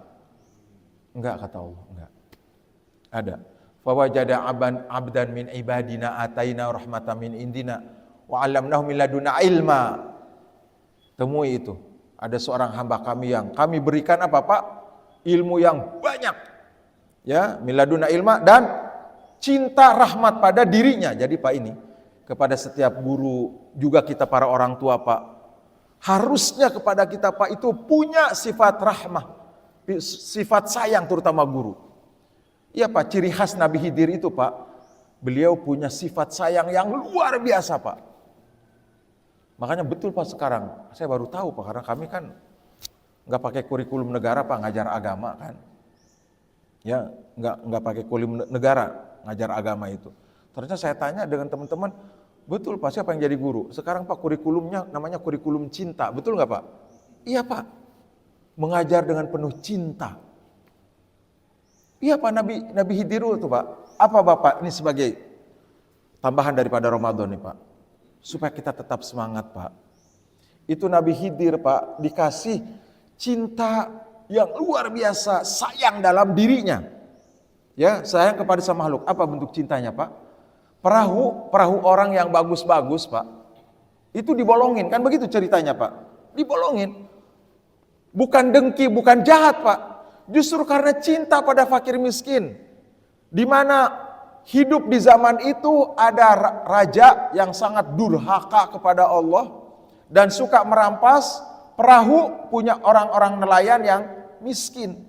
S1: Enggak, kata Allah, enggak. Ada. Fa wajada abdan min ibadina ataina rahmatan min indina wa 'allamnahu min laduna ilma. Temui itu. Ada seorang hamba kami yang kami berikan apa Pak? Ilmu yang banyak. Ya, miladuna ilma dan cinta rahmat pada dirinya. Jadi Pak ini kepada setiap guru, juga kita para orang tua Pak, harusnya kepada kita Pak itu punya sifat rahmah, sifat sayang terutama guru. Iya Pak, ciri khas Nabi Khidir itu Pak, beliau punya sifat sayang yang luar biasa Pak. Makanya betul Pak sekarang, saya baru tahu Pak, karena kami kan nggak pakai kurikulum negara Pak ngajar agama kan. Ya, nggak pakai kurikulum negara ngajar agama itu. Ternyata saya tanya dengan teman-teman, betul Pak, siapa yang jadi guru? Sekarang Pak kurikulumnya namanya kurikulum cinta, betul nggak Pak? Iya Pak, mengajar dengan penuh cinta. Iya Pak, Nabi Khidir itu Pak. Apa Bapak ini sebagai tambahan daripada Ramadan nih Pak? Supaya kita tetap semangat Pak. Itu Nabi Khidir Pak dikasih cinta yang luar biasa, sayang dalam dirinya. Ya, sayang kepada sama makhluk. Apa bentuk cintanya Pak? perahu orang yang bagus-bagus, Pak, itu dibolongin, kan begitu ceritanya, Pak. Dibolongin. Bukan dengki, bukan jahat, Pak. Justru karena cinta pada fakir miskin. Di mana hidup di zaman itu ada raja yang sangat durhaka kepada Allah dan suka merampas perahu punya orang-orang nelayan yang miskin.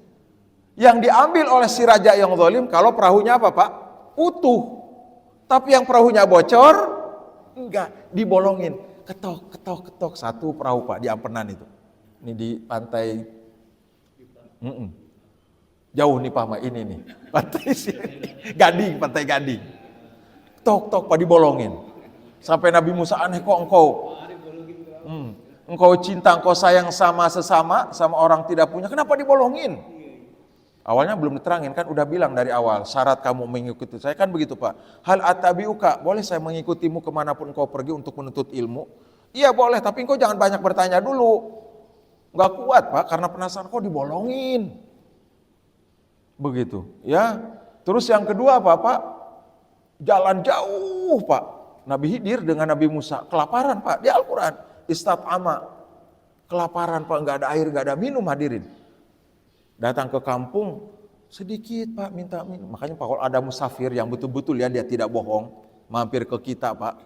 S1: Yang diambil oleh si raja yang zalim kalau perahunya apa, Pak? Utuh. Tapi yang perahunya bocor, enggak, dibolongin. Ketok. Satu perahu, Pak, di Ampenan itu. Ini di pantai. Jauh nih, Pak, ini nih. Pantai Gading, pantai Gading. Tok, Pak, dibolongin. Sampai Nabi Musa aneh, kok engkau cinta, engkau sayang sama sesama, sama orang tidak punya, kenapa dibolongin? Awalnya belum diterangin, kan udah bilang dari awal, syarat kamu mengikuti saya kan begitu, Pak. Hal atabiuka, boleh saya mengikutimu kemanapun kau pergi untuk menuntut ilmu? Iya boleh, tapi engkau jangan banyak bertanya dulu. Nggak kuat, Pak, karena penasaran kok dibolongin. Begitu, ya. Terus yang kedua apa, Pak? Jalan jauh, Pak. Nabi Khidir dengan Nabi Musa kelaparan, Pak, di Al-Quran. Istat'ama, kelaparan, Pak, nggak ada air, nggak ada minum, hadirin. Datang ke kampung, sedikit, Pak, minta minum. Makanya Pak, kalau ada musafir yang betul-betul ya dia tidak bohong, mampir ke kita, Pak,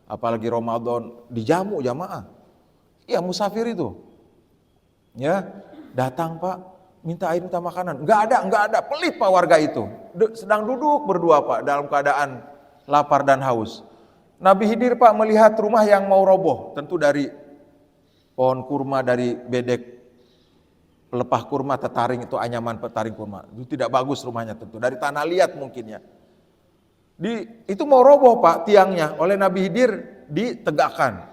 S1: apalagi Ramadan, dijamu jamaah. Iya, musafir itu. Ya, datang, Pak, minta air, minta makanan. Enggak ada, pelit, Pak, warga itu. Sedang duduk berdua, Pak, dalam keadaan lapar dan haus. Nabi Khidir, Pak, melihat rumah yang mau roboh, tentu dari pohon kurma, dari bedek pelepah kurma, tetaring itu anyaman petaring kurma. Itu tidak bagus rumahnya tentu, dari tanah liat mungkin ya. Itu mau roboh, Pak, tiangnya, oleh Nabi Khidir ditegakkan.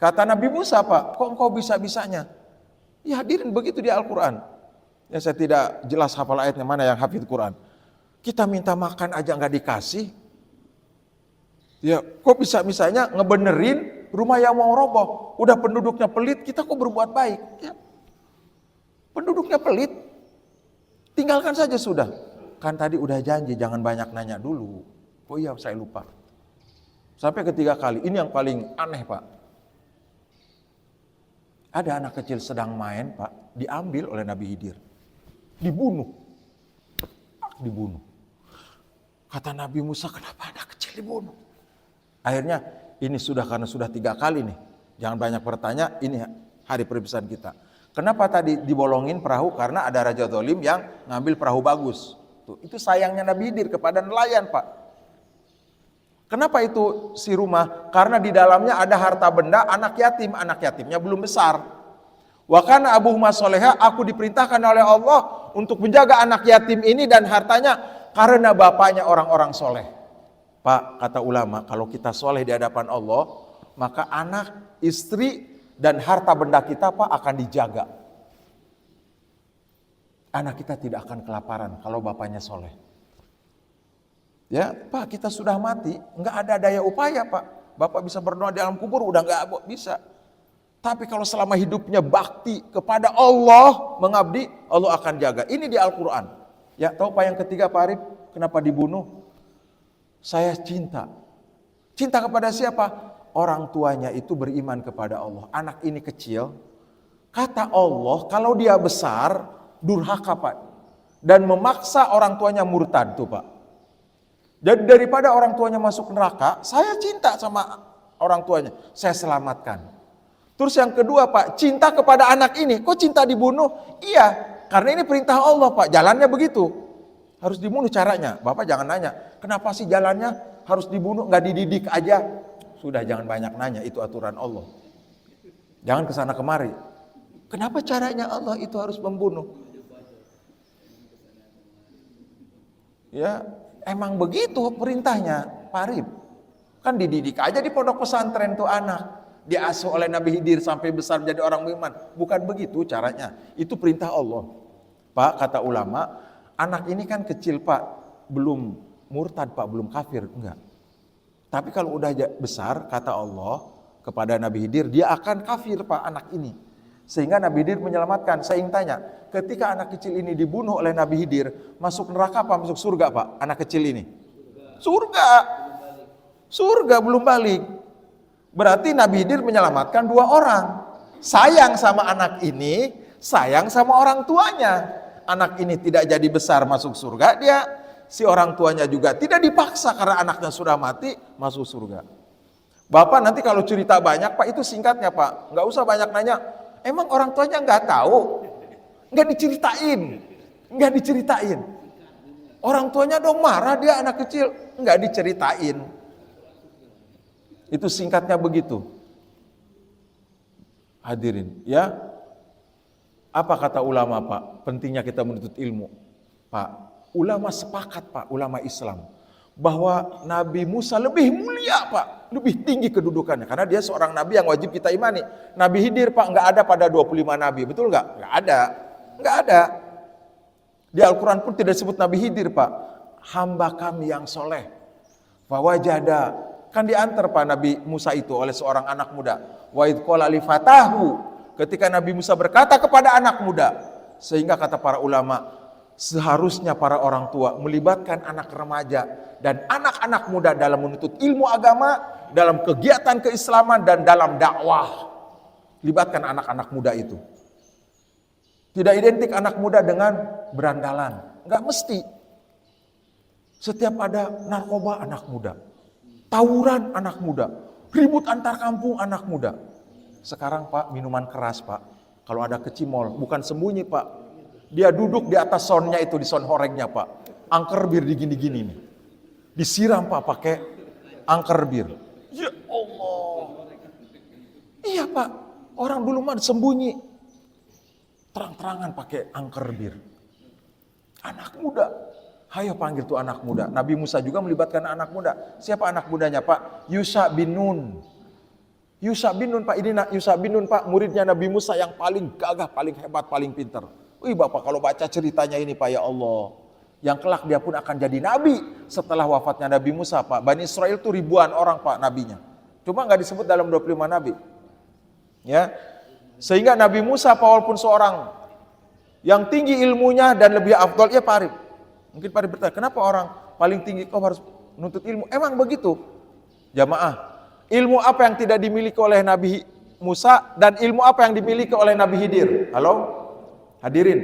S1: Kata Nabi Musa, Pak, kok engkau bisa-bisanya? Ya, hadirin, begitu di Al-Quran. Ya, saya tidak jelas hafal ayatnya, mana yang hafid Quran. Kita minta makan aja nggak dikasih. Ya, kok bisa-bisanya ngebenerin rumah yang mau roboh? Udah penduduknya pelit, kita kok berbuat baik? Ya. Penduduknya pelit, tinggalkan saja sudah. Kan tadi udah janji jangan banyak nanya dulu. Oh iya, saya lupa. Sampai ketiga kali, ini yang paling aneh, Pak. Ada anak kecil sedang main, Pak, diambil oleh Nabi Khidir. Dibunuh. Kata Nabi Musa, kenapa anak kecil dibunuh? Akhirnya, ini karena sudah 3 kali nih. Jangan banyak bertanya, ini hari perpisahan kita. Kenapa tadi dibolongin perahu? Karena ada raja zalim yang ngambil perahu bagus. Itu sayangnya Nabi Khidir kepada nelayan, Pak. Kenapa itu si rumah? Karena di dalamnya ada harta benda anak yatim. Anak yatimnya belum besar. Wa kana abuhuma soleha, aku diperintahkan oleh Allah untuk menjaga anak yatim ini dan hartanya karena bapaknya orang-orang soleh. Pak, kata ulama, kalau kita soleh di hadapan Allah, maka anak, istri, dan harta benda kita, Pak, akan dijaga. Anak kita tidak akan kelaparan kalau bapaknya soleh. Ya, Pak, kita sudah mati, nggak ada daya upaya, Pak. Bapak bisa berdoa di alam kubur, udah nggak bisa. Tapi kalau selama hidupnya bakti kepada Allah, mengabdi, Allah akan jaga. Ini di Al-Quran. Ya, tahu Pak yang ketiga, Pak Arif, kenapa dibunuh? Saya cinta. Cinta kepada siapa? Orang tuanya itu beriman kepada Allah. Anak ini kecil, kata Allah, kalau dia besar, durhaka, Pak. Dan memaksa orang tuanya murtad tuh, Pak. Jadi daripada orang tuanya masuk neraka, saya cinta sama orang tuanya, saya selamatkan. Terus yang kedua, Pak, cinta kepada anak ini. Kok cinta dibunuh? Iya, karena ini perintah Allah, Pak. Jalannya begitu. Harus dibunuh caranya. Bapak jangan nanya, kenapa sih jalannya harus dibunuh? Nggak dididik aja. Sudah, jangan banyak nanya, itu aturan Allah. Jangan kesana kemari. Kenapa caranya Allah itu harus membunuh? Ya, emang begitu perintahnya, Pak Arif. Kan dididik aja di pondok pesantren tuh anak. Diasuh oleh Nabi Khidir sampai besar menjadi orang beriman. Bukan begitu caranya. Itu perintah Allah. Pak, kata ulama, anak ini kan kecil, Pak. Belum murtad, Pak, belum kafir, enggak. Tapi kalau udah besar, kata Allah kepada Nabi Khidir, dia akan kafir, Pak, anak ini. Sehingga Nabi Khidir menyelamatkan. Saya ingin tanya, ketika anak kecil ini dibunuh oleh Nabi Khidir, masuk neraka apa masuk surga, Pak, anak kecil ini? Surga. Surga belum balik. Berarti Nabi Khidir menyelamatkan 2 orang. Sayang sama anak ini, sayang sama orang tuanya. Anak ini tidak jadi besar masuk surga, si orang tuanya juga tidak dipaksa karena anaknya sudah mati masuk surga. Bapak nanti kalau cerita banyak Pak, itu singkatnya Pak, nggak usah banyak nanya. Emang orang tuanya nggak tahu, nggak diceritain. Orang tuanya dong marah, dia anak kecil, nggak diceritain. Itu singkatnya begitu. Hadirin, ya. Apa kata ulama Pak? Pentingnya kita menuntut ilmu. Pak, ulama sepakat Pak, ulama Islam, bahwa Nabi Musa lebih mulia Pak, lebih tinggi kedudukannya. Karena dia seorang Nabi yang wajib kita imani. Nabi Khidir Pak nggak ada pada 25 Nabi, betul nggak? Nggak ada. Di Al-Quran pun tidak disebut Nabi Khidir Pak. Hamba kami yang soleh. Fawajada. Kan diantar Pak Nabi Musa itu oleh seorang anak muda. Wa idh qala li fatahu. Ketika Nabi Musa berkata kepada anak muda. Sehingga kata para ulama, seharusnya para orang tua melibatkan anak remaja dan anak-anak muda dalam menuntut ilmu agama, dalam kegiatan keislaman dan dalam dakwah. Libatkan anak-anak muda itu. Tidak identik anak muda dengan berandalan. Enggak mesti. Setiap ada narkoba anak muda. Tawuran anak muda. Ribut antar kampung anak muda. Sekarang Pak, minuman keras Pak. Kalau ada kecimol, bukan sembunyi Pak. Dia duduk di atas soundnya itu, di sound horengnya Pak. Angker bir digini-gini nih. Disiram Pak pakai angker bir. Ya Allah. Iya Pak, orang dulu mah sembunyi. Terang-terangan pakai angker bir. Anak muda. Hayo panggil tuh anak muda. Nabi Musa juga melibatkan anak muda. Siapa anak mudanya Pak? Yusha bin Nun. Yusha bin Nun Pak, ini Yusha bin Nun Pak, muridnya Nabi Musa yang paling gagah, paling hebat, paling pintar. Wih Bapak kalau baca ceritanya ini Pak, ya Allah. Yang kelak dia pun akan jadi Nabi setelah wafatnya Nabi Musa Pak. Bani Israel itu ribuan orang Pak nabinya. Cuma nggak disebut dalam 25 Nabi. Ya, sehingga Nabi Musa Pak walaupun seorang yang tinggi ilmunya dan lebih afdol, ya Pak Arif. Mungkin Pak Arif bertanya, kenapa orang paling tinggi kau harus menuntut ilmu? Emang begitu. Jamaah, ilmu apa yang tidak dimiliki oleh Nabi Musa dan ilmu apa yang dimiliki oleh Nabi Khidir? Halo? Hadirin,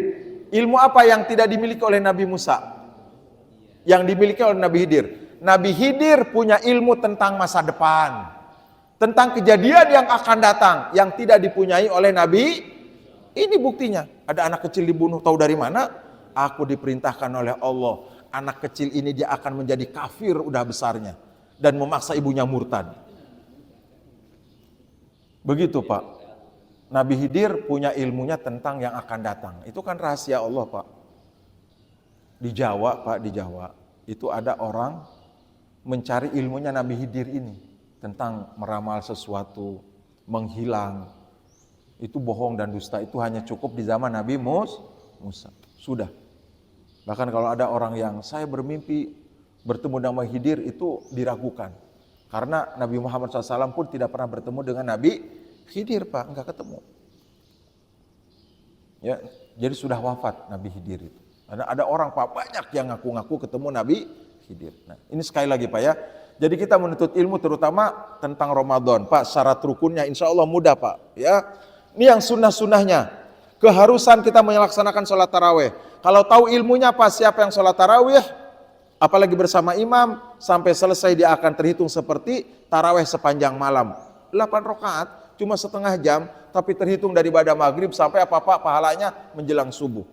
S1: ilmu apa yang tidak dimiliki oleh Nabi Musa? Yang dimiliki oleh Nabi Khidir. Nabi Khidir punya ilmu tentang masa depan. Tentang kejadian yang akan datang. Yang tidak dipunyai oleh Nabi. Ini buktinya. Ada anak kecil dibunuh, tahu dari mana? Aku diperintahkan oleh Allah. Anak kecil ini dia akan menjadi kafir udah besarnya. Dan memaksa ibunya murtad. Begitu Pak. Nabi Khidir punya ilmunya tentang yang akan datang. Itu kan rahasia Allah Pak. Di Jawa Pak, di Jawa. Itu ada orang mencari ilmunya Nabi Khidir ini. Tentang meramal sesuatu, menghilang. Itu bohong dan dusta. Itu hanya cukup di zaman Nabi Musa. Sudah. Bahkan kalau ada orang yang saya bermimpi bertemu dengan Nabi Khidir, itu diragukan. Karena Nabi Muhammad SAW pun tidak pernah bertemu dengan Nabi Khidir Pak, enggak ketemu. Ya, jadi sudah wafat Nabi Khidir itu. Ada orang Pak banyak yang ngaku-ngaku ketemu Nabi Khidir. Nah, ini sekali lagi Pak ya. Jadi kita menuntut ilmu terutama tentang Ramadan Pak, syarat rukunnya insya Allah mudah Pak. Ya, ini yang sunnah-sunnahnya. Keharusan kita melaksanakan sholat tarawih. Kalau tahu ilmunya Pak, siapa yang sholat tarawih, apalagi bersama imam, sampai selesai dia akan terhitung seperti tarawih sepanjang malam. 8 rakaat, cuma setengah jam, tapi terhitung dari ibadah maghrib sampai apa-apa pahalanya menjelang subuh.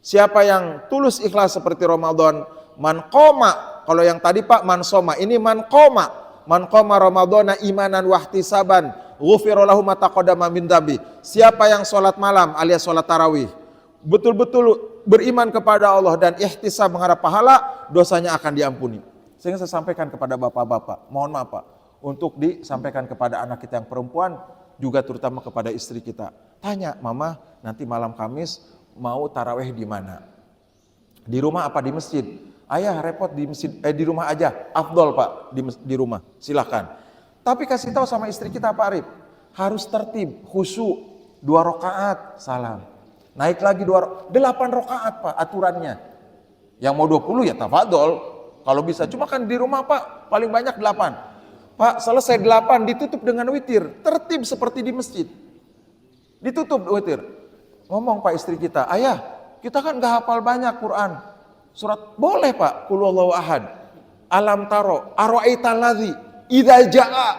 S1: Siapa yang tulus ikhlas seperti Ramadan, man qoma, kalau yang tadi Pak man soma, ini man qoma Ramadana imanan wahtisaban, ghufira lahu ma taqaddama min dzambi. Siapa yang sholat malam alias sholat tarawih, betul-betul beriman kepada Allah dan ihtisab mengharap pahala, dosanya akan diampuni. Sehingga saya sampaikan kepada bapak-bapak, mohon maaf Pak, untuk disampaikan kepada anak kita yang perempuan, juga terutama kepada istri kita. Tanya, Mama, nanti malam Kamis mau tarawih di mana? Di rumah apa di masjid? Ayah repot di masjid, di rumah aja. Afdol Pak, di rumah. Silahkan. Tapi kasih tahu sama istri kita Pak Arif, harus tertib, khusyuk, 2 rakaat, salam. Naik lagi 8 rakaat Pak aturannya. Yang mau 20 ya tafadhol. Kalau bisa, cuma kan di rumah Pak paling banyak 8. Pak, selesai 8 ditutup dengan witir. Tertib seperti di masjid. Ditutup witir. Ngomong Pak istri kita, ayah, kita kan gak hafal banyak Quran. Surat, boleh Pak, Qul huwallahu ahad. Alam taro, ara'aital ladzi idza jaa.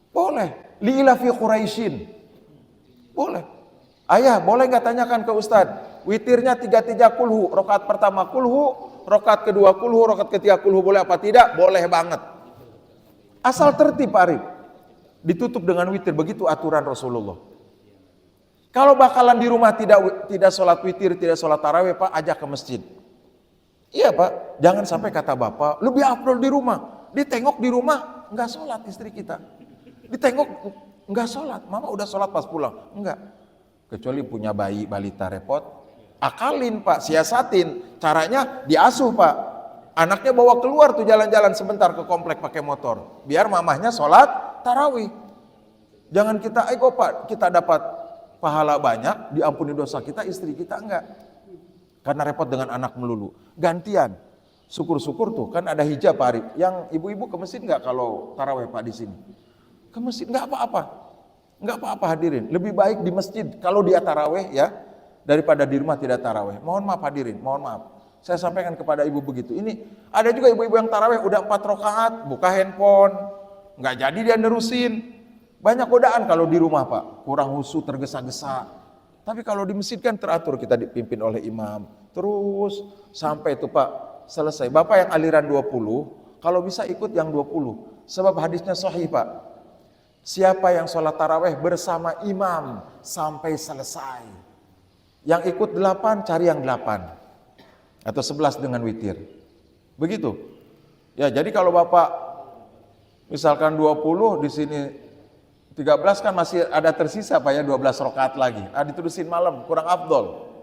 S1: Boleh. Li'ila fi Quraisyin. Boleh. Ayah, boleh nggak tanyakan ke Ustadz? Witirnya 3 kulhu. Rakaat pertama kulhu, rakaat kedua kulhu, rakaat ketiga kulhu. Boleh apa tidak? Boleh banget. Asal tertib Pak Arif. Ditutup dengan witir. Begitu aturan Rasulullah. Kalau bakalan di rumah tidak sholat witir, tidak sholat tarawih, Pak, ajak ke masjid. Iya Pak, jangan sampai kata Bapak, lebih afdol di rumah. Ditengok di rumah, nggak sholat istri kita. Ditengok enggak sholat, mama udah sholat pas pulang. Enggak, kecuali punya bayi balita repot. Akalin Pak, siasatin. Caranya diasuh Pak. Anaknya bawa keluar tuh jalan-jalan sebentar ke komplek pakai motor. Biar mamahnya sholat tarawih. Jangan kita, Pak, kita dapat pahala banyak, diampuni dosa kita, istri kita enggak. Karena repot dengan anak melulu. Gantian. Syukur-syukur tuh kan ada hijab Pak Arif. Yang ibu-ibu ke masjid enggak kalau tarawih Pak di sini? Ke masjid, nggak apa-apa hadirin. Lebih baik di masjid kalau dia taraweh ya, daripada di rumah tidak taraweh. Mohon maaf hadirin, mohon maaf. Saya sampaikan kepada ibu begitu. Ini ada juga ibu-ibu yang taraweh udah 4 rakaat, buka handphone, nggak jadi dia nerusin. Banyak godaan kalau di rumah Pak, kurang husu, tergesa-gesa. Tapi kalau di masjid kan teratur, kita dipimpin oleh imam. Terus sampai itu Pak selesai. Bapak yang aliran 20, kalau bisa ikut yang 20. Sebab hadisnya sahih Pak. Siapa yang sholat taraweh bersama imam sampai selesai. Yang ikut 8 cari yang 8. Atau 11 dengan witir. Begitu. Ya jadi kalau Bapak misalkan 20 di sini 13 kan masih ada tersisa Pak ya 12 rakaat lagi. Diterusin malam kurang afdol.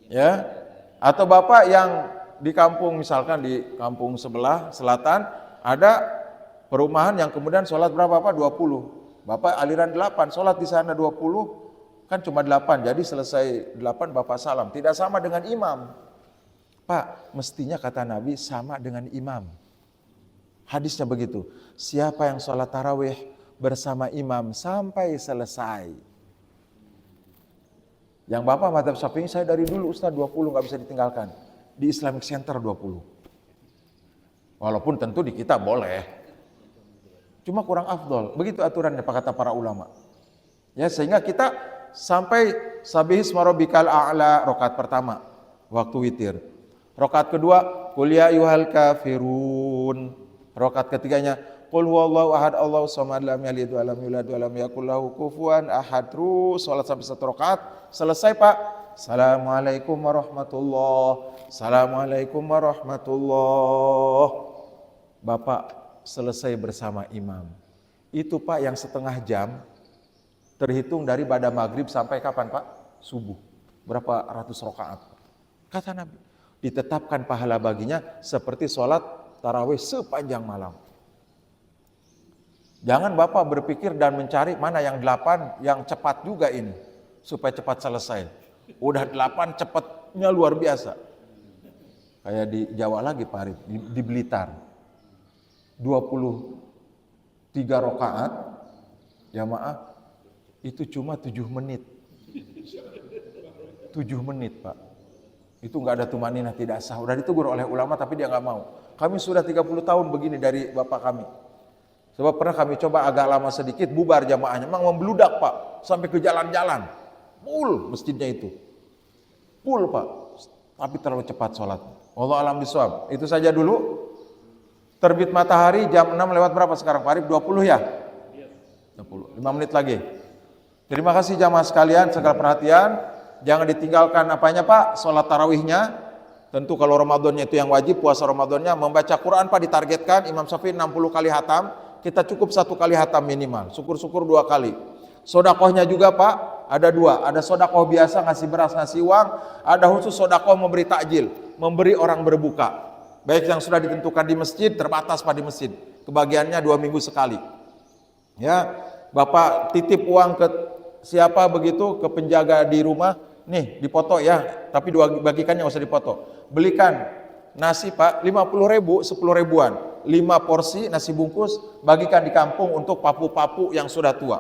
S1: Ya. Atau Bapak yang di kampung misalkan di kampung sebelah selatan ada perumahan yang kemudian sholat berapa Pak? 20. Bapak aliran 8, sholat di sana 20, kan cuma 8. Jadi selesai 8 Bapak salam. Tidak sama dengan imam. Pak, mestinya kata Nabi sama dengan imam. Hadisnya begitu. Siapa yang sholat tarawih bersama imam sampai selesai. Yang Bapak mazhab Syafi'i, saya dari dulu Ustaz 20 nggak bisa ditinggalkan. Di Islamic Center 20. Walaupun tentu di kita boleh. Cuma kurang afdol. Begitu aturannya Pak kata para ulama. Ya, sehingga kita sampai Sabbihisma rabbikal a'la rakaat pertama waktu witir. Rakaat kedua qul ya ayyuhal kafirun. Rakaat ketiganya qul huwallahu ahad Allahus samad lam yalid wa lam yulad wa lam yakul lahu kufuwan ahad. Terus salat sampai 1 rakaat, selesai Pak. Assalamualaikum warahmatullahi. Assalamualaikum warahmatullahi. Bapak selesai bersama imam. Itu Pak yang setengah jam terhitung dari pada maghrib sampai kapan Pak? Subuh. Berapa ratus rakaat. Kata Nabi, ditetapkan pahala baginya seperti sholat tarawih sepanjang malam. Jangan Bapak berpikir dan mencari mana yang 8 yang cepat juga ini. Supaya cepat selesai. Udah 8 cepatnya luar biasa. Kayak di Jawa lagi Pak Arif, di Blitar. 23 rakaat jamaah itu cuma 7 menit. 7 menit Pak. Itu nggak ada tumaninah, tidak sah. Udah ditegur oleh ulama tapi dia nggak mau. Kami sudah 30 tahun begini dari bapak kami. Sebab pernah kami coba agak lama sedikit, bubar jamaahnya. Memang membludak Pak, sampai ke jalan-jalan. Full masjidnya itu. Full Pak. Tapi terlalu cepat sholat. Wallahu a'lam bishawab. Itu saja dulu. Terbit matahari jam 6 lewat berapa sekarang Pak Arif? 20 ya? 20. 5 menit lagi. Terima kasih jamaah sekalian, segala perhatian. Jangan ditinggalkan apanya Pak? Sholat tarawihnya. Tentu kalau Ramadannya itu yang wajib, puasa Ramadannya. Membaca Quran Pak ditargetkan, Imam Syafi'i 60 kali hatam. Kita cukup 1 kali hatam minimal. Syukur-syukur 2 kali. Sodakohnya juga Pak, ada 2. Ada sodakoh biasa, ngasih beras, ngasih uang. Ada khusus sodakoh memberi takjil, memberi orang berbuka. Baik yang sudah ditentukan di masjid, terbatas Pak di masjid. Kebagiannya 2 minggu sekali. Ya, Bapak titip uang ke siapa begitu, ke penjaga di rumah. Nih, dipoto ya, tapi bagikannya nggak usah dipoto. Belikan nasi Pak, 50.000, 10 ribuan. 5 porsi nasi bungkus, bagikan di kampung untuk papu-papu yang sudah tua.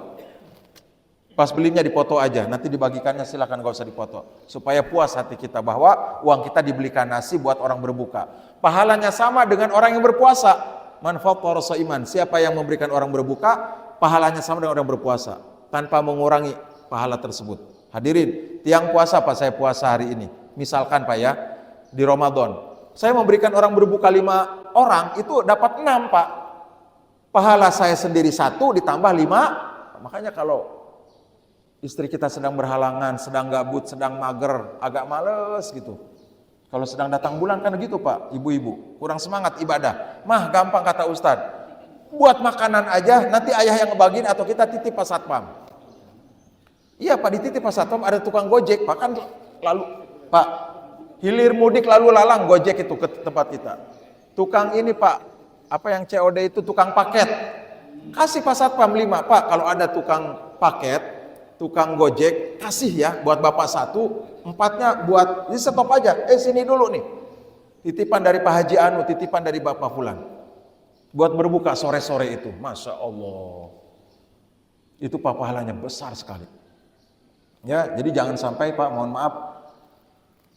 S1: Pas belinya dipoto aja, nanti dibagikannya silakan gak usah dipoto. Supaya puas hati kita bahwa uang kita dibelikan nasi buat orang berbuka. Pahalanya sama dengan orang yang berpuasa. Man fattara shaiman, siapa yang memberikan orang berbuka, pahalanya sama dengan orang berpuasa. Tanpa mengurangi pahala tersebut. Hadirin, tiang puasa Pak, saya puasa hari ini. Misalkan Pak ya, di Ramadan. Saya memberikan orang berbuka 5 orang, itu dapat 6 Pak. Pahala saya sendiri 1 ditambah 5. Makanya kalau istri kita sedang berhalangan, sedang gabut, sedang mager, agak males gitu. Kalau sedang datang bulan kan gitu Pak, ibu-ibu, kurang semangat ibadah. Mah gampang kata Ustadz, buat makanan aja, nanti ayah yang ngebagiin atau kita titip pas satpam. Iya Pak, dititip pas satpam, ada tukang gojek, Pak kan lalu, Pak, hilir mudik lalu lalang gojek itu ke tempat kita. Tukang ini Pak, apa yang COD itu tukang paket, kasih pas satpam 5, Pak kalau ada tukang paket, tukang gojek, kasih ya buat bapak 1, 4-nya buat, ini stop aja, sini dulu nih, titipan dari Pak Haji Anu, titipan dari Bapak Fulan, buat berbuka sore-sore itu, Masya Allah, itu Pak pahalanya besar sekali. Ya, jadi jangan sampai Pak, mohon maaf,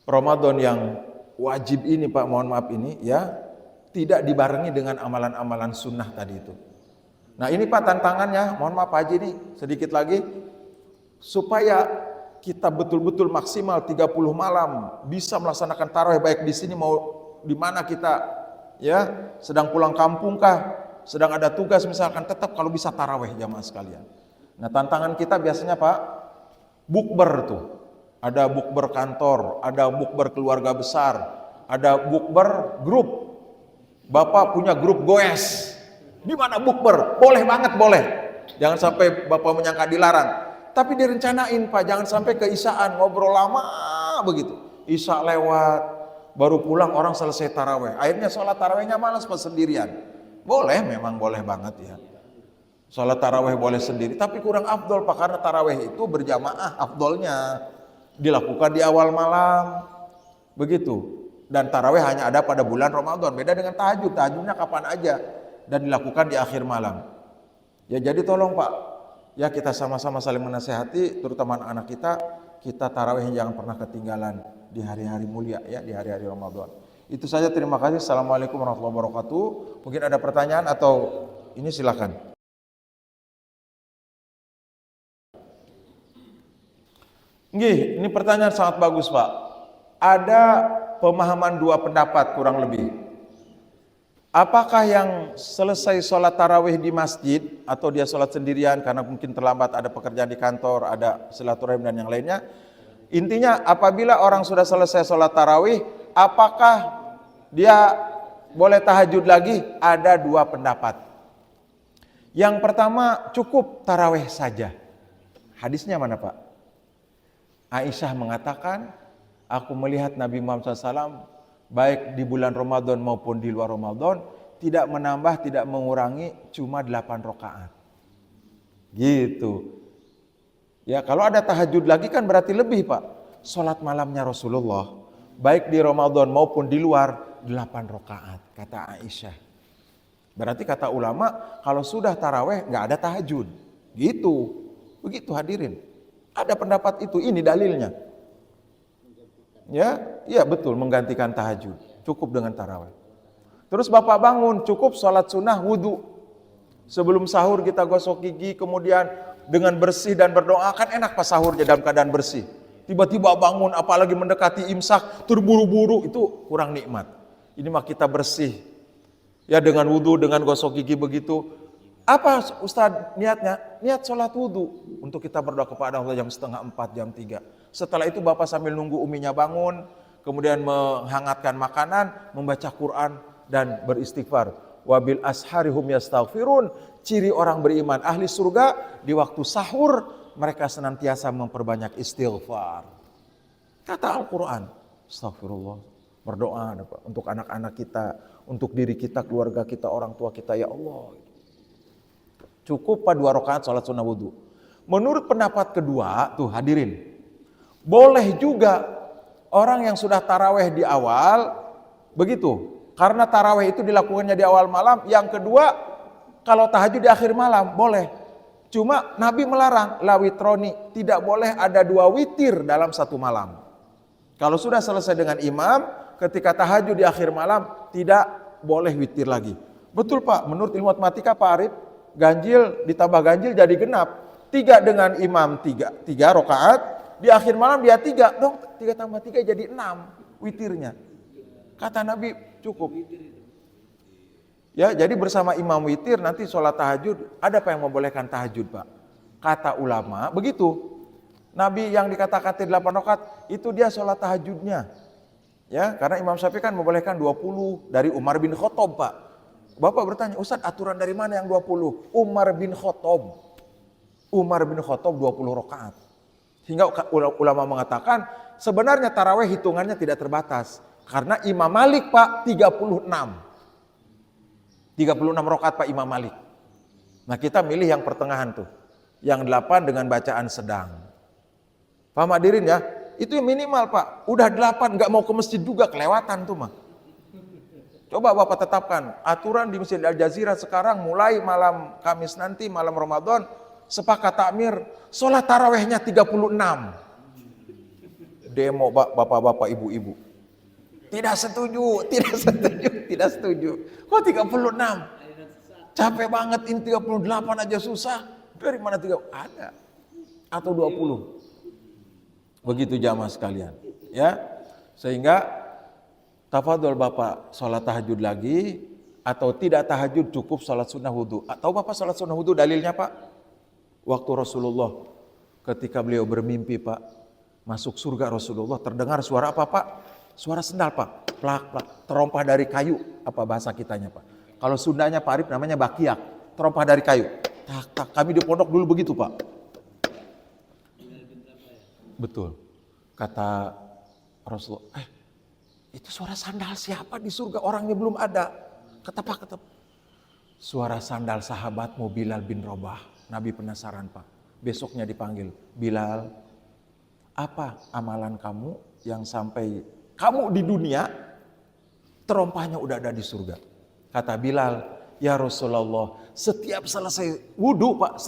S1: Ramadan yang wajib ini Pak, mohon maaf ini ya, tidak dibarengi dengan amalan-amalan sunnah tadi itu. Nah ini Pak tantangannya, mohon maaf Pak Haji nih, sedikit lagi, supaya kita betul-betul maksimal 30 malam bisa melaksanakan tarawih baik di sini mau di mana kita ya, sedang pulang kampung kah, sedang ada tugas misalkan, tetap kalau bisa tarawih jamaah sekalian. Nah tantangan kita biasanya Pak, bukber tuh, ada bukber kantor, ada bukber keluarga besar, ada bukber grup. Bapak punya grup goes, di mana bukber? Boleh banget, boleh. Jangan sampai Bapak menyangka dilarang. Tapi direncanain Pak, jangan sampai keisaan ngobrol lama begitu. Isya lewat, baru pulang orang selesai taraweh. Akhirnya sholat tarawehnya malas Pak sendirian. Boleh, memang boleh banget ya. Sholat taraweh boleh sendiri, tapi kurang afdol Pak, karena taraweh itu berjamaah afdolnya. Dilakukan di awal malam, begitu. Dan taraweh hanya ada pada bulan Ramadan, beda dengan tahajud. Tahajudnya kapan aja dan dilakukan di akhir malam. Ya jadi tolong Pak, ya kita sama-sama saling menasehati, terutama anak-anak kita tarawih jangan pernah ketinggalan di hari-hari mulia ya, di hari-hari Ramadan. Itu saja, terima kasih. Assalamualaikum warahmatullahi wabarakatuh. Mungkin ada pertanyaan atau ini silakan. Nggih, ini pertanyaan sangat bagus Pak. Ada pemahaman 2 pendapat kurang lebih. Apakah yang selesai sholat tarawih di masjid atau dia sholat sendirian karena mungkin terlambat, ada pekerjaan di kantor, ada silaturahim dan yang lainnya. Intinya apabila orang sudah selesai sholat tarawih, apakah dia boleh tahajud lagi? Ada 2 pendapat. Yang pertama, cukup tarawih saja. Hadisnya mana Pak? Aisyah mengatakan, aku melihat Nabi Muhammad SAW baik di bulan Ramadan maupun di luar Ramadan tidak menambah, tidak mengurangi, cuma 8 rakaat. Gitu. Ya kalau ada tahajud lagi kan berarti lebih Pak. Salat malamnya Rasulullah baik di Ramadan maupun di luar 8 rakaat kata Aisyah. Berarti kata ulama kalau sudah taraweh nggak ada tahajud. Gitu. Begitu hadirin. Ada pendapat itu, ini dalilnya. Ya, iya betul, menggantikan tahajud. Cukup dengan tarawih. Terus Bapak bangun, cukup sholat sunnah wudu. Sebelum sahur kita gosok gigi, kemudian dengan bersih dan berdoa, kan enak pas sahurnya dalam keadaan bersih. Tiba-tiba bangun, apalagi mendekati imsak, terburu-buru, itu kurang nikmat. Ini mah kita bersih. Ya dengan wudu, dengan gosok gigi begitu. Apa Ustadz niatnya? Niat sholat wudu untuk kita berdoa kepada Allah jam 3:30, jam 3. Setelah itu Bapak sambil nunggu uminya bangun, kemudian menghangatkan makanan, membaca Quran dan beristighfar. Wabil asharihum yastaghfirun. Ciri orang beriman ahli surga di waktu sahur mereka senantiasa memperbanyak istighfar. Kata Al-Quran, astagfirullah, berdoa untuk anak-anak kita, untuk diri kita, keluarga kita, orang tua kita, ya Allah. Cukup pada 2 rakaat sholat sunnah wudu. Menurut pendapat kedua, tuh hadirin, boleh juga orang yang sudah taraweh di awal, begitu, Karena tarawih itu dilakukannya di awal malam. Yang kedua, kalau tahajud di akhir malam boleh. Cuma Nabi melarang la witroni, tidak boleh ada 2 witir dalam satu malam. Kalau sudah selesai dengan imam, ketika tahajud di akhir malam tidak boleh witir lagi. Betul Pak, menurut ilmu matematika Pak Arif, ganjil ditambah ganjil jadi genap. 3 dengan imam 3 rakaat, di akhir malam dia 3, dong 3 tambah 3 jadi 6 witirnya. Kata Nabi cukup. Ya, jadi bersama imam witir nanti sholat tahajud, ada apa yang membolehkan tahajud Pak? Kata ulama begitu. Nabi yang dikata-kata 8 rakaat itu dia sholat tahajudnya. Ya, karena Imam Syafi'i kan membolehkan 20 dari Umar bin Khattab Pak. Bapak bertanya, Ustaz aturan dari mana yang 20? Umar bin Khattab 20 rakaat. Sehingga ulama mengatakan sebenarnya tarawih hitungannya tidak terbatas. Karena Imam Malik Pak 36 rakaat Pak Imam Malik. Nah kita milih yang pertengahan tuh. Yang 8 dengan bacaan sedang. Paham hadirin ya? Itu yang minimal Pak. Udah 8 gak mau ke masjid juga kelewatan tuh mah. Coba Bapak tetapkan aturan di Masjid Al-Jazirah sekarang mulai malam Kamis nanti, malam Ramadan, sepakat takmir, sholat tarawehnya 36. Demo bapak-bapak, ibu-ibu. Tidak setuju. Kok 36? Capek banget ini 38 aja susah. Dari mana 3? Ada. Atau 20. Begitu jamaah sekalian. Ya. Sehingga tafadhol Bapak sholat tahajud lagi. Atau tidak tahajud cukup sholat sunnah wudhu. Atau Bapak sholat sunnah wudhu dalilnya Pak? Waktu Rasulullah ketika beliau bermimpi Pak. Masuk surga Rasulullah terdengar suara apa Pak? Suara sendal Pak. Plak-plak. Terompah dari kayu. Apa bahasa kitanya Pak? Kalau Sundanya Pak Arif namanya bakiak. Terompah dari kayu. Tak. Kami di pondok dulu begitu Pak. Betul. Kata Rasulullah, itu suara sandal siapa di surga? Orangnya belum ada. Kata Pak, suara sandal sahabatmu Bilal bin Rabah. Nabi penasaran Pak. Besoknya dipanggil, Bilal, apa amalan kamu yang sampai kamu di dunia, terompahnya udah ada di surga? Kata Bilal, ya Rasulullah, setiap selesai wudhu Pak,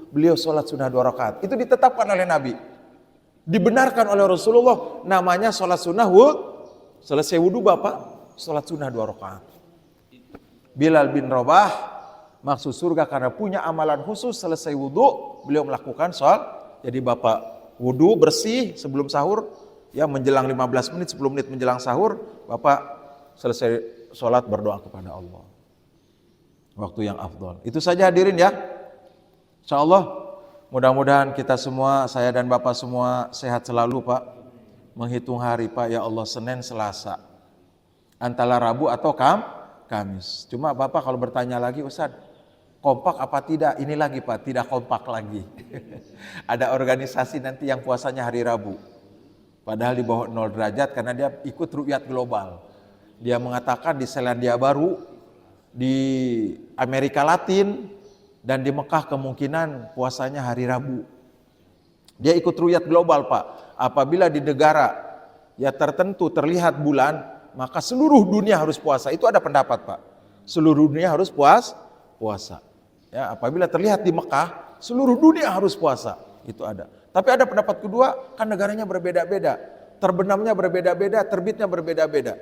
S1: beliau sholat sunnah 2 rakaat. Itu ditetapkan oleh Nabi. Dibenarkan oleh Rasulullah, namanya sholat sunnah selesai wudhu Bapak, sholat sunnah 2 rakaat. Bilal bin Rabah maksud surga karena punya amalan khusus, selesai wudhu beliau melakukan sholat. Jadi Bapak wudhu bersih sebelum sahur, ya menjelang 15 menit, 10 menit menjelang sahur, Bapak selesai sholat berdoa kepada Allah. Waktu yang afdol. Itu saja hadirin ya. Insyaallah mudah-mudahan kita semua, saya dan Bapak semua sehat selalu Pak. Menghitung hari Pak, ya Allah, Senin, Selasa. Antara Rabu atau Kamis. Cuma Bapak kalau bertanya lagi, Ustaz, kompak apa tidak? Ini lagi Pak, tidak kompak lagi. Ada organisasi nanti yang puasanya hari Rabu. Padahal di bawah 0 derajat karena dia ikut ru'yat global. Dia mengatakan di Selandia Baru, di Amerika Latin, dan di Mekah kemungkinan puasanya hari Rabu. Dia ikut ru'yat global Pak. Apabila di negara ya tertentu terlihat bulan, maka seluruh dunia harus puasa. Itu ada pendapat Pak. Seluruh dunia harus puasa. Ya, apabila terlihat di Mekah, seluruh dunia harus puasa. Itu ada. Tapi ada pendapat kedua, kan negaranya berbeda-beda. Terbenamnya berbeda-beda, terbitnya berbeda-beda.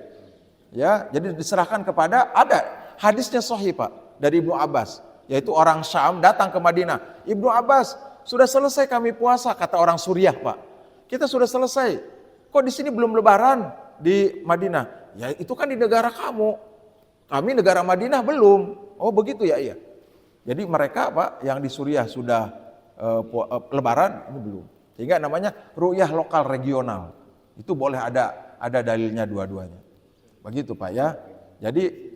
S1: Ya, jadi diserahkan kepada, ada hadisnya sahih Pak dari Ibnu Abbas. Yaitu orang Syam datang ke Madinah. Ibnu Abbas, sudah selesai kami puasa, kata orang Suriah Pak. Kita sudah selesai. Kok di sini belum lebaran di Madinah? Ya itu kan di negara kamu. Kami negara Madinah belum. Oh begitu ya, iya. Jadi mereka Pak yang di Suriah sudah lebaran, ini belum. Sehingga namanya ru'yah lokal regional. Itu boleh ada dalilnya dua-duanya. Begitu Pak ya. Jadi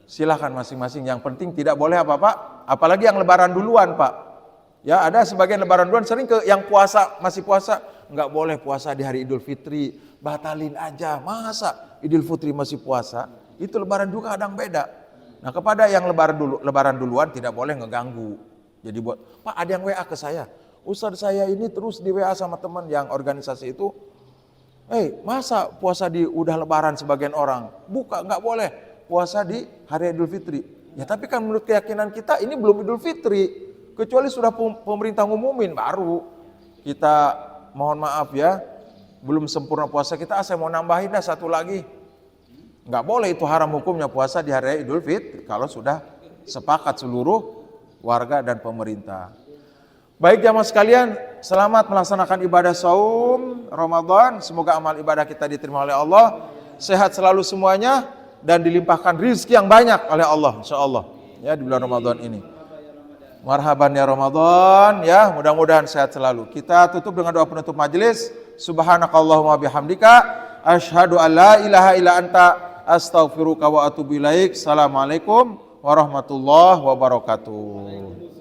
S1: silahkan masing-masing, yang penting tidak boleh apa Pak, apalagi yang lebaran duluan Pak. Ya ada sebagian lebaran duluan sering ke yang puasa, masih puasa, nggak boleh puasa di hari Idul Fitri, batalin aja, masa Idul Fitri masih puasa, itu lebaran juga kadang beda. Nah kepada yang lebaran duluan tidak boleh ngeganggu. Jadi buat, Pak ada yang WA ke saya, Ustaz saya ini terus di WA sama teman yang organisasi itu, Masa puasa di udah lebaran sebagian orang? Buka, nggak boleh puasa di hari Idul Fitri. Ya tapi kan menurut keyakinan kita ini belum Idul Fitri. Kecuali sudah pemerintah ngumumin baru. Kita mohon maaf ya, belum sempurna puasa kita, saya mau nambahin dah satu lagi. Nggak boleh, itu haram hukumnya puasa di hari Idul Fitri kalau sudah sepakat seluruh warga dan pemerintah. Baik jamaah sekalian, selamat melaksanakan ibadah saum Ramadan. Semoga amal ibadah kita diterima oleh Allah. Sehat selalu semuanya dan dilimpahkan rizki yang banyak oleh Allah, insyaallah ya di bulan Ramadan ini. Marhaban ya Ramadan ya, mudah-mudahan sehat selalu. Kita tutup dengan doa penutup majelis. Subhanakallahumma bihamdika asyhadu an la ilaha illa anta astaghfiruka wa atubu ilaik. Assalamualaikum warahmatullahi wabarakatuh.